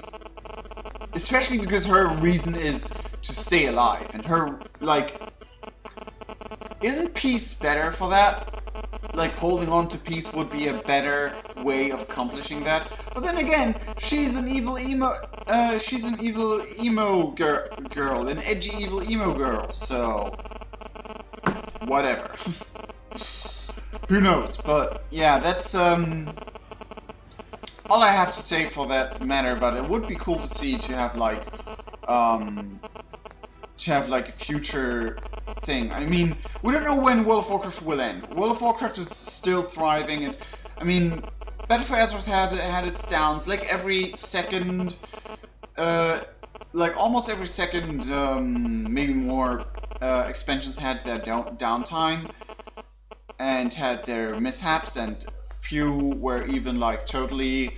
Especially because her reason is to stay alive, and her, like, isn't peace better for that? Like, holding on to peace would be a better way of accomplishing that. But then again, she's an evil emo girl, an edgy evil emo girl, so whatever. Who knows? But yeah, that's all I have to say for that matter. But it would be cool to see to have like a future thing. I mean, we don't know when World of Warcraft will end. World of Warcraft is still thriving, and I mean, Battle for Azeroth had its downs. Like every second, like almost every second, maybe more expansions had their downtime and had their mishaps, and few were even like totally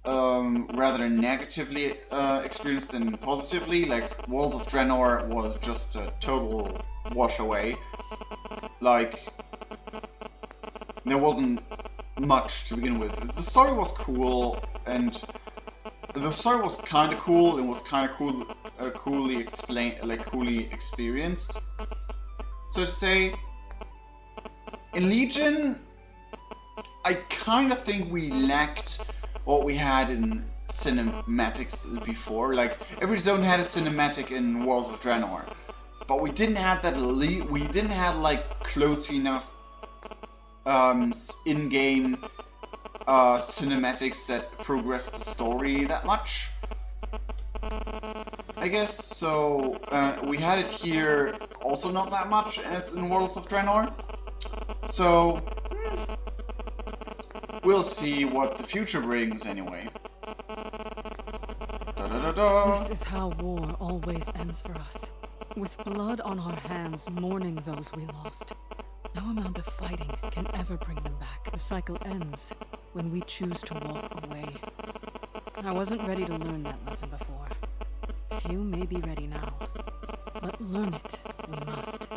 rather negatively experienced than positively. Like World of Draenor was just a total wash away. Like there wasn't much to begin with. The story was cool, and the story was kind of cool. It was kind of cool, coolly experienced, so to say. In Legion, I kind of think we lacked what we had in cinematics before. Like every zone had a cinematic in Worlds of Draenor, but we didn't have that. We didn't have like close enough in-game cinematics that progressed the story that much, I guess. So we had it here, also not that much as in Worlds of Draenor. So we'll see what the future brings anyway. This is how war always ends for us. With blood on our hands, mourning those we lost. No amount of fighting can ever bring them back. The cycle ends when we choose to walk away. I wasn't ready to learn that lesson before. Few may be ready now, but learn it we must.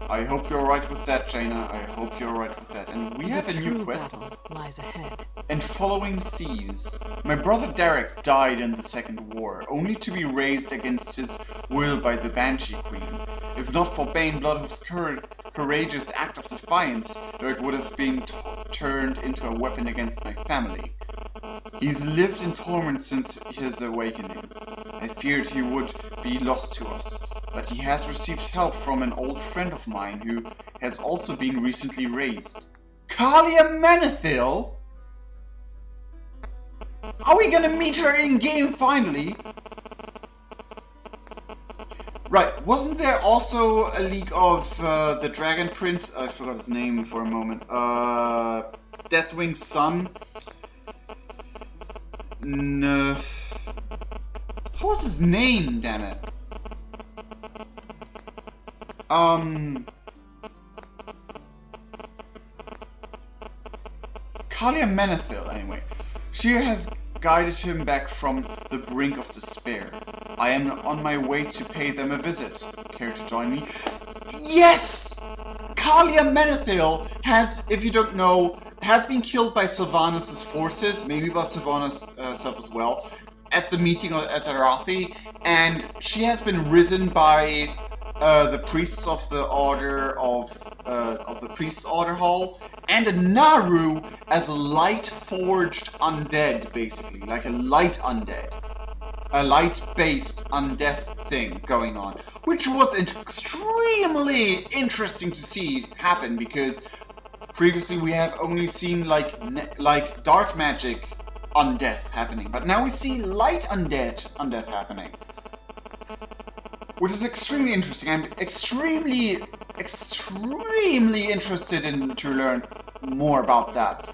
I hope you're right with that, Jaina. I hope you're right with that. And we have a new quest. Lies ahead. And following seas. My brother Derek died in the Second War, only to be raised against his will by the Banshee Queen. If not for Baneblot's courageous act of defiance, Derek would have been turned into a weapon against my family. He's lived in torment since his awakening. I feared he would be lost to us, but he has received help from an old friend of mine who has also been recently raised. Kalia Menethil? Are we gonna meet her in-game finally? Right, wasn't there also a leak of the Dragon Prince? I forgot his name for a moment. Deathwing's son? No. What was his name, damn it? Kalia Menethil, anyway. She has guided him back from the brink of despair. I am on my way to pay them a visit. Care to join me? Yes! Kalia Menethil has, if you don't know, has been killed by Sylvanas' forces, maybe by Sylvanas herself as well, at the meeting at Arathi, and she has been risen by the priests of the order of the priests' order hall, and a Naru as a light-forged undead, basically, like a light undead, a light-based undeath thing going on, which was extremely interesting to see happen, because previously we have only seen like dark magic undeath happening, but now we see light undeath happening, which is extremely interesting. I'm extremely interested to learn more about that.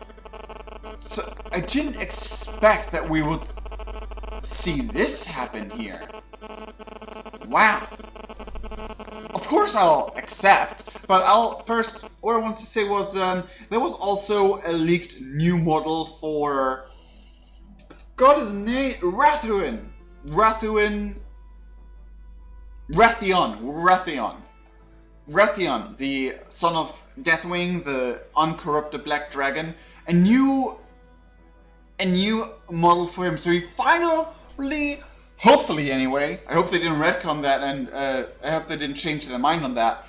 So I didn't expect that we would see this happen here. Wow. Of course I'll accept, but first, what I want to say was, there was also a leaked new model for, I forgot his name, Rathion, the son of Deathwing, the uncorrupted black dragon. A new model for him. So he finally, hopefully anyway, I hope they didn't retcon that, and I hope they didn't change their mind on that,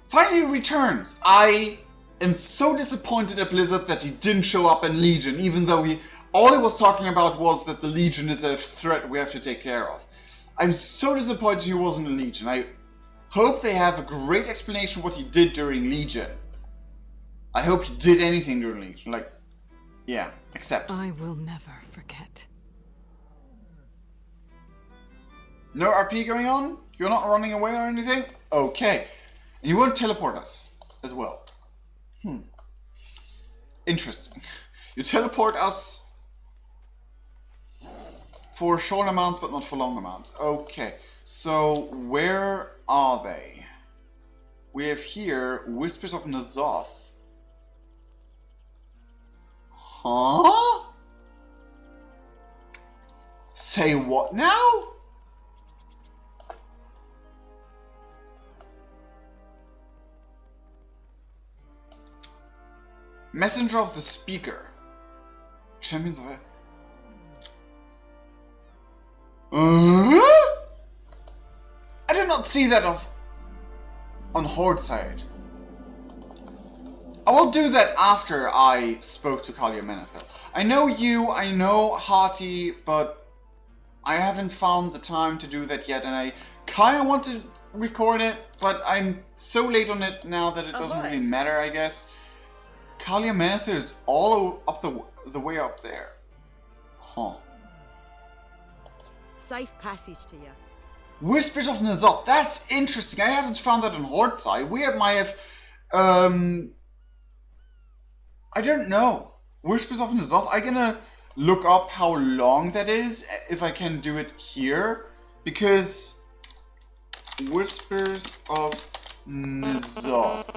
finally returns. I am so disappointed at Blizzard that he didn't show up in Legion, even though all he was talking about was that the Legion is a threat we have to take care of. I'm so disappointed he wasn't in Legion. I hope they have a great explanation what he did during Legion. I hope he did anything during Legion, like, yeah, except. I will never forget. No RP going on? You're not running away or anything? Okay. And you won't teleport us as well. Interesting. You teleport us for short amounts but not for long amounts. Okay. So where are they? We have here Whispers of N'Zoth. Huh? Say what now? Messenger of the Speaker. Champions of... I did not see that on Horde side. I will do that after I spoke to Kalia Menethil. I know you, I know Hati, but I haven't found the time to do that yet, and I kind of want to record it, but I'm so late on it now that it doesn't really matter, I guess. Kalia Menethil is all up the way up there. Huh. Safe passage to you. Whispers of N'Zoth, that's interesting. I haven't found that on Horde side. We might have, I don't know. Whispers of N'Zoth. I'm gonna look up how long that is, if I can do it here. Because Whispers of N'Zoth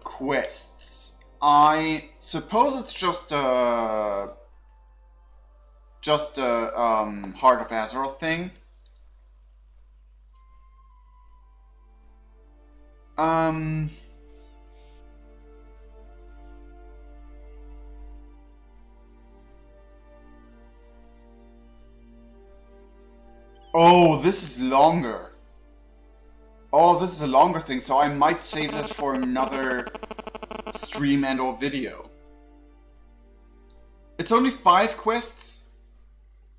quests. I suppose it's just a Heart of Azeroth thing. Oh, this is longer. Oh, this is a longer thing, so I might save that for another stream and or video. It's only 5 quests,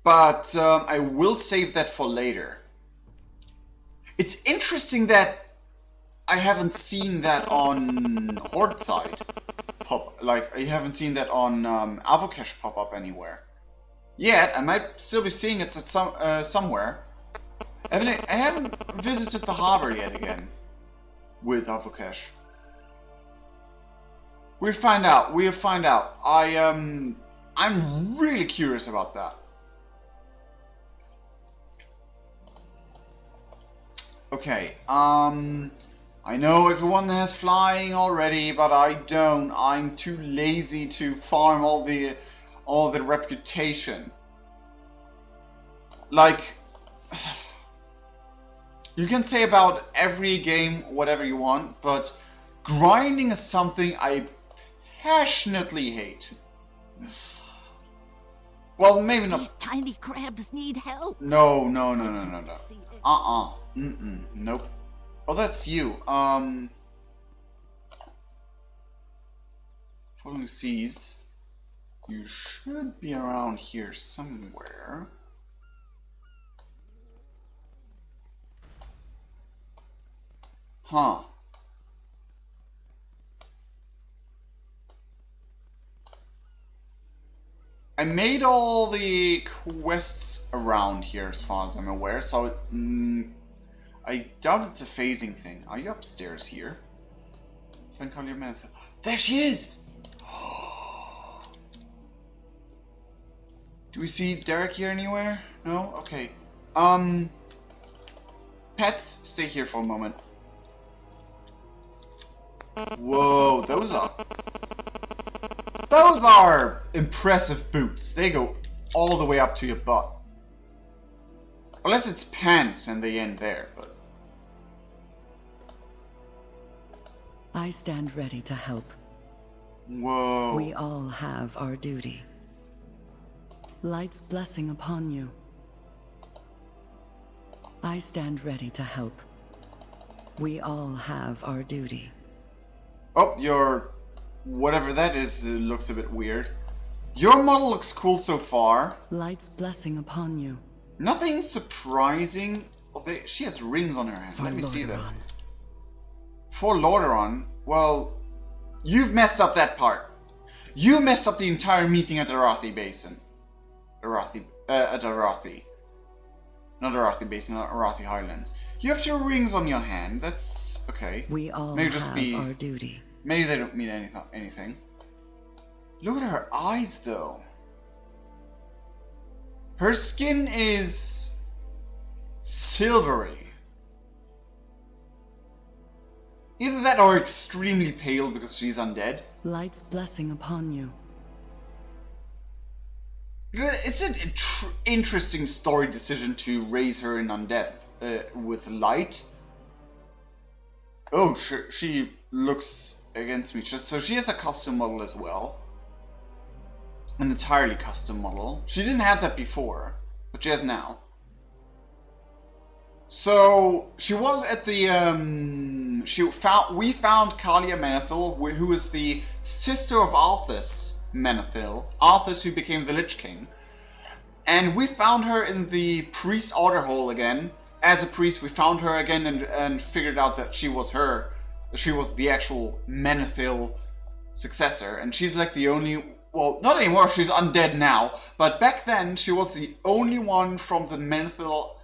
but I will save that for later. It's interesting that I haven't seen that on Horde side I haven't seen that on Avocache pop up anywhere. Yet, I might still be seeing it at somewhere. I haven't visited the harbor yet again with Avocache. We'll find out. I'm really curious about that. Okay, I know everyone has flying already, but I don't. I'm too lazy to farm all the reputation. Like, you can say about every game whatever you want, but grinding is something I passionately hate. Well, maybe not. These tiny crabs need help. No. Nope. Oh, that's you. Following seas. You should be around here somewhere. Huh. I made all the quests around here as far as I'm aware, so I doubt it's a phasing thing. Are you upstairs here? Find Kalia Menethil. There she is! Do we see Derek here anywhere? No? Okay. Pets, stay here for a moment. Whoa, those are impressive boots. They go all the way up to your butt. Unless it's pants and they end there, but... I stand ready to help. Whoa. We all have our duty. Light's blessing upon you. I stand ready to help. We all have our duty. Oh, your... whatever that is looks a bit weird. Your model looks cool so far. Light's blessing upon you. Nothing surprising. Oh, she has rings on her hand. Let me see them. For Lordaeron, well, you've messed up that part. You messed up the entire meeting at Arathi Basin. At Arathi. Not Arathi Basin, not Arathi Highlands. You have 2 rings on your hand. That's okay. We all maybe just have our duty. Maybe they don't mean anything. Look at her eyes, though. Her skin is silvery. Either that or extremely pale because she's undead. Light's blessing upon you. It's an interesting story decision to raise her in undeath with light. Oh, she looks against me. So she has a custom model as well. An entirely custom model. She didn't have that before, but she has now. So she was at the we found Kalia Menethil, who is the sister of Arthas Menethil, Arthas who became the Lich King. And we found her in the priest order hole again. As a priest, we found her again and figured out that she was her. She was the actual Menethil successor, and she's like the only... Well, not anymore, she's undead now, but back then she was the only one from the Menethil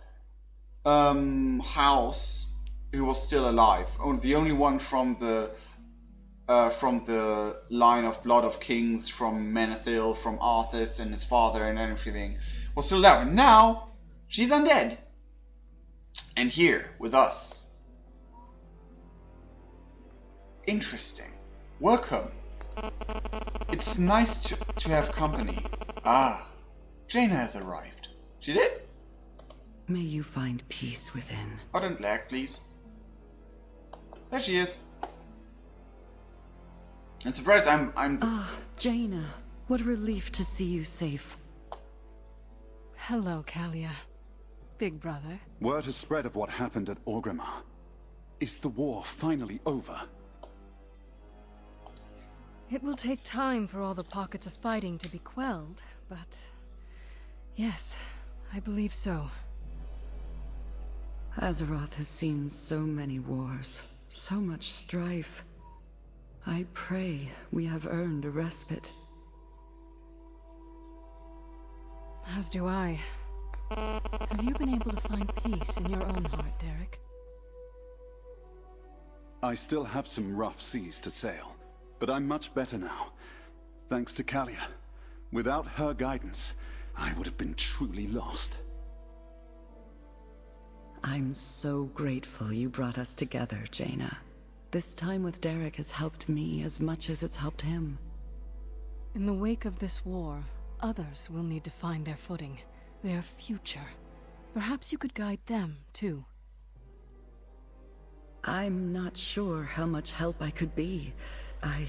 house who was still alive. The only one from the line of Blood of Kings, from Menethil, from Arthas and his father and everything, was still alive. And now, she's undead. And here, with us. Interesting. Welcome. It's nice to have company. Ah, Jaina has arrived. She did? May you find peace within. Oh, don't lag, please. There she is. I'm surprised I'm... Ah, Jaina. What a relief to see you safe. Hello, Kalia. Big brother. Word has spread of what happened at Orgrimmar. Is the war finally over? It will take time for all the pockets of fighting to be quelled, but... yes, I believe so. Azeroth has seen so many wars, so much strife. I pray we have earned a respite. As do I. Have you been able to find peace in your own heart, Derek? I still have some rough seas to sail, but I'm much better now. Thanks to Kalia. Without her guidance, I would have been truly lost. I'm so grateful you brought us together, Jaina. This time with Derek has helped me as much as it's helped him. In the wake of this war, others will need to find their footing, their future. Perhaps you could guide them, too. I'm not sure how much help I could be. I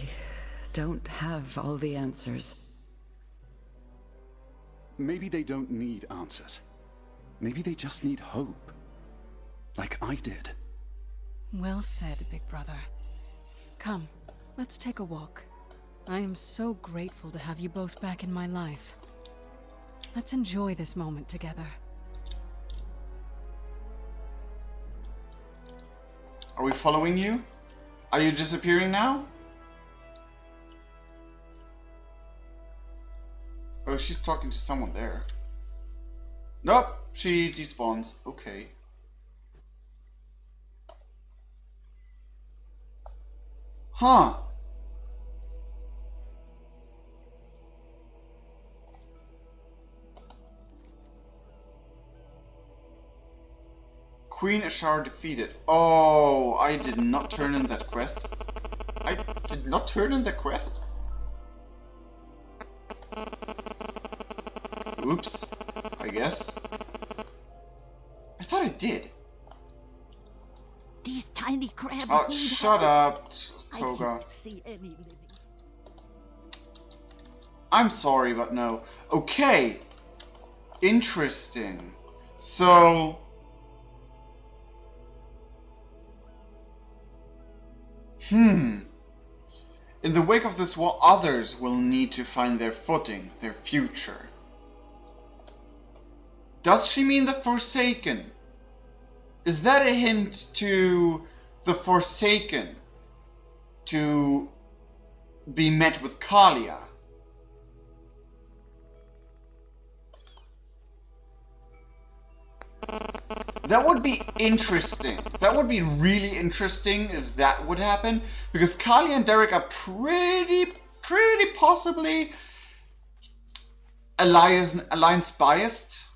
don't have all the answers. Maybe they don't need answers. Maybe they just need hope. Like I did. Well said, big brother. Come, let's take a walk. I am so grateful to have you both back in my life. Let's enjoy this moment together. Are we following you? Are you disappearing now? Oh, she's talking to someone there. Nope, she despawns. Okay. Huh. Queen Ashara defeated. Oh, I did not turn in that quest. I did not turn in the quest? Oops, I guess. I thought I did. These tiny crabs. Oh, shut up, Toga. I can't see any living. I'm sorry, but no. Okay. Interesting. So... In the wake of this war, others will need to find their footing, their future. Does she mean the Forsaken? Is that a hint to the Forsaken to be met with Kalia? That would be interesting. That would be really interesting if that would happen, because Kalia and Derek are pretty possibly alliance biased.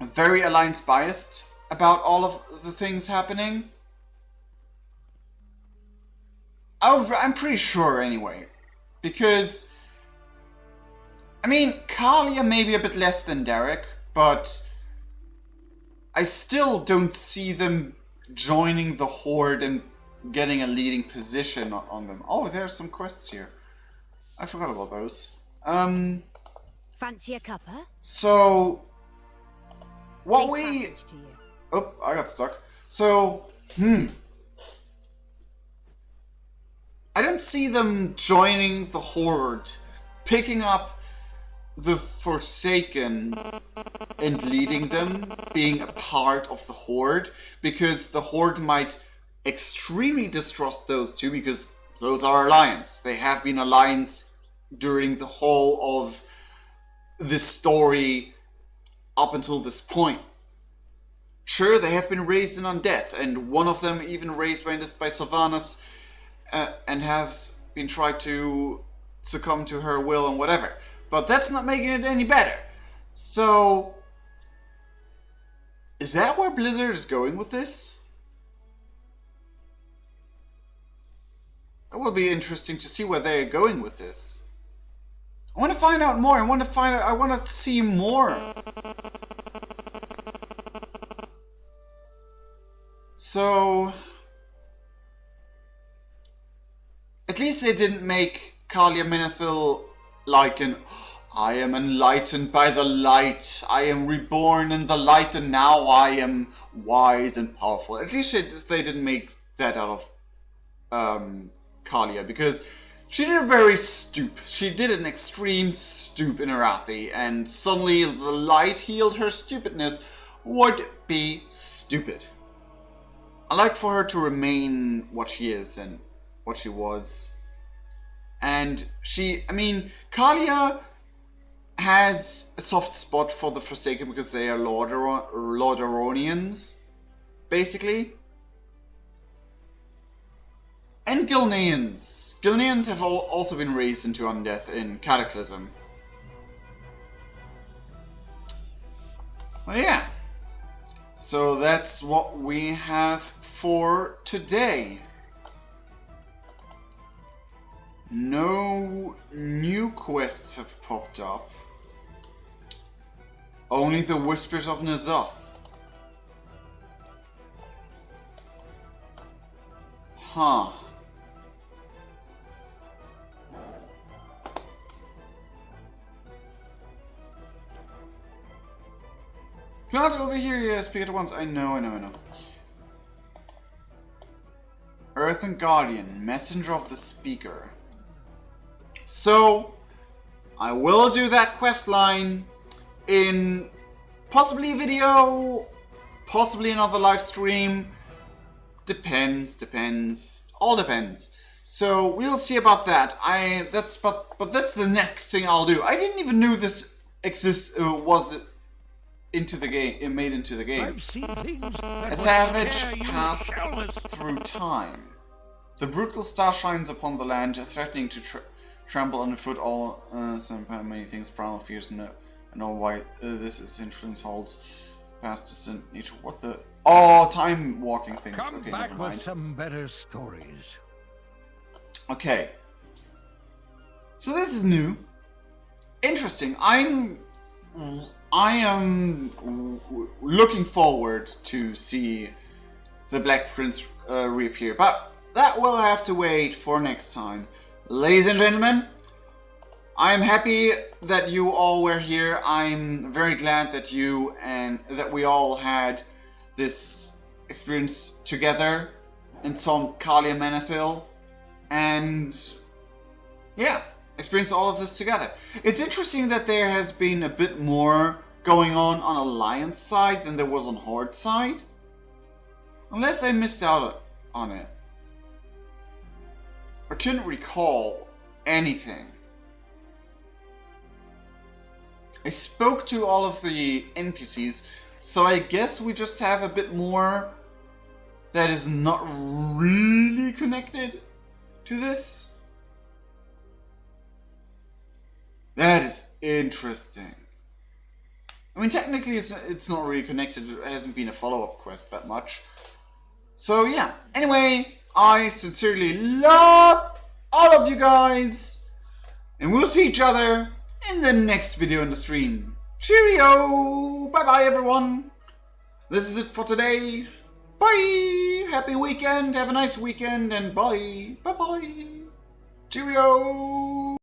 Very alliance biased about all of the things happening. I'm pretty sure anyway. Because, I mean, Kalia maybe a bit less than Derek, but I still don't see them joining the Horde and getting a leading position on them. Oh, there are some quests here. I forgot about those. Fancy a cuppa? So, what we... Oh, I got stuck. So, I don't see them joining the Horde, picking up the Forsaken and leading them, being a part of the Horde, because the Horde might extremely distrust those two, because those are alliance. They have been alliance during the whole of this story up until this point. Sure, they have been raised in undeath, and one of them even raised by Sylvanas, and has been tried to succumb to her will and whatever. But that's not making it any better. So, is that where Blizzard is going with this? It will be interesting to see where they are going with this. I want to find out more. I want to see more. So, at least they didn't make Kalia Menethil like an, I am enlightened by the light, I am reborn in the light, and now I am wise and powerful. At least they didn't make that out of Kalia, because she did a very stoop. She did an extreme stoop in Arathi, and suddenly the light healed her stupidness would be stupid. I like for her to remain what she is and what she was. And Kalia has a soft spot for the Forsaken because they are Lordaronians, basically. And Gilneans. Gilneans have also been raised into undeath in Cataclysm. Well, yeah. So that's what we have for today. No new quests have popped up. Only the Whispers of N'Zoth. Huh. Not over here, yes, speak at once. I know. Earth and Guardian, Messenger of the Speaker. So, I will do that quest line in possibly a video, possibly another live stream. Depends. All depends. So we'll see about that. But that's the next thing I'll do. I didn't even know this was into the game. It made into the game. A savage path through time. The brutal star shines upon the land, threatening to trample underfoot all many things. Primal fears and know why this influence holds past distant nature. What the Oh, time walking things. Come Okay, back never mind. with some better stories. Okay. So this is new. Interesting. I am looking forward to see the Black Prince reappear, but that will have to wait for next time. Ladies and gentlemen, I'm happy that you all were here. I'm very glad that you and that we all had this experience together in some Kalia Manethil, and yeah, experience all of this together. It's interesting that there has been a bit more going on Alliance side than there was on Horde side. Unless I missed out on it. I couldn't recall anything. I spoke to all of the NPCs, so I guess we just have a bit more that is not really connected to this. That is interesting. I mean, technically it's not really connected, it hasn't been a follow-up quest that much. So yeah, anyway, I sincerely love all of you guys, and we'll see each other in the next video in the stream. Cheerio! Bye bye everyone! This is it for today. Bye! Happy weekend, have a nice weekend, and bye! Bye bye! Cheerio!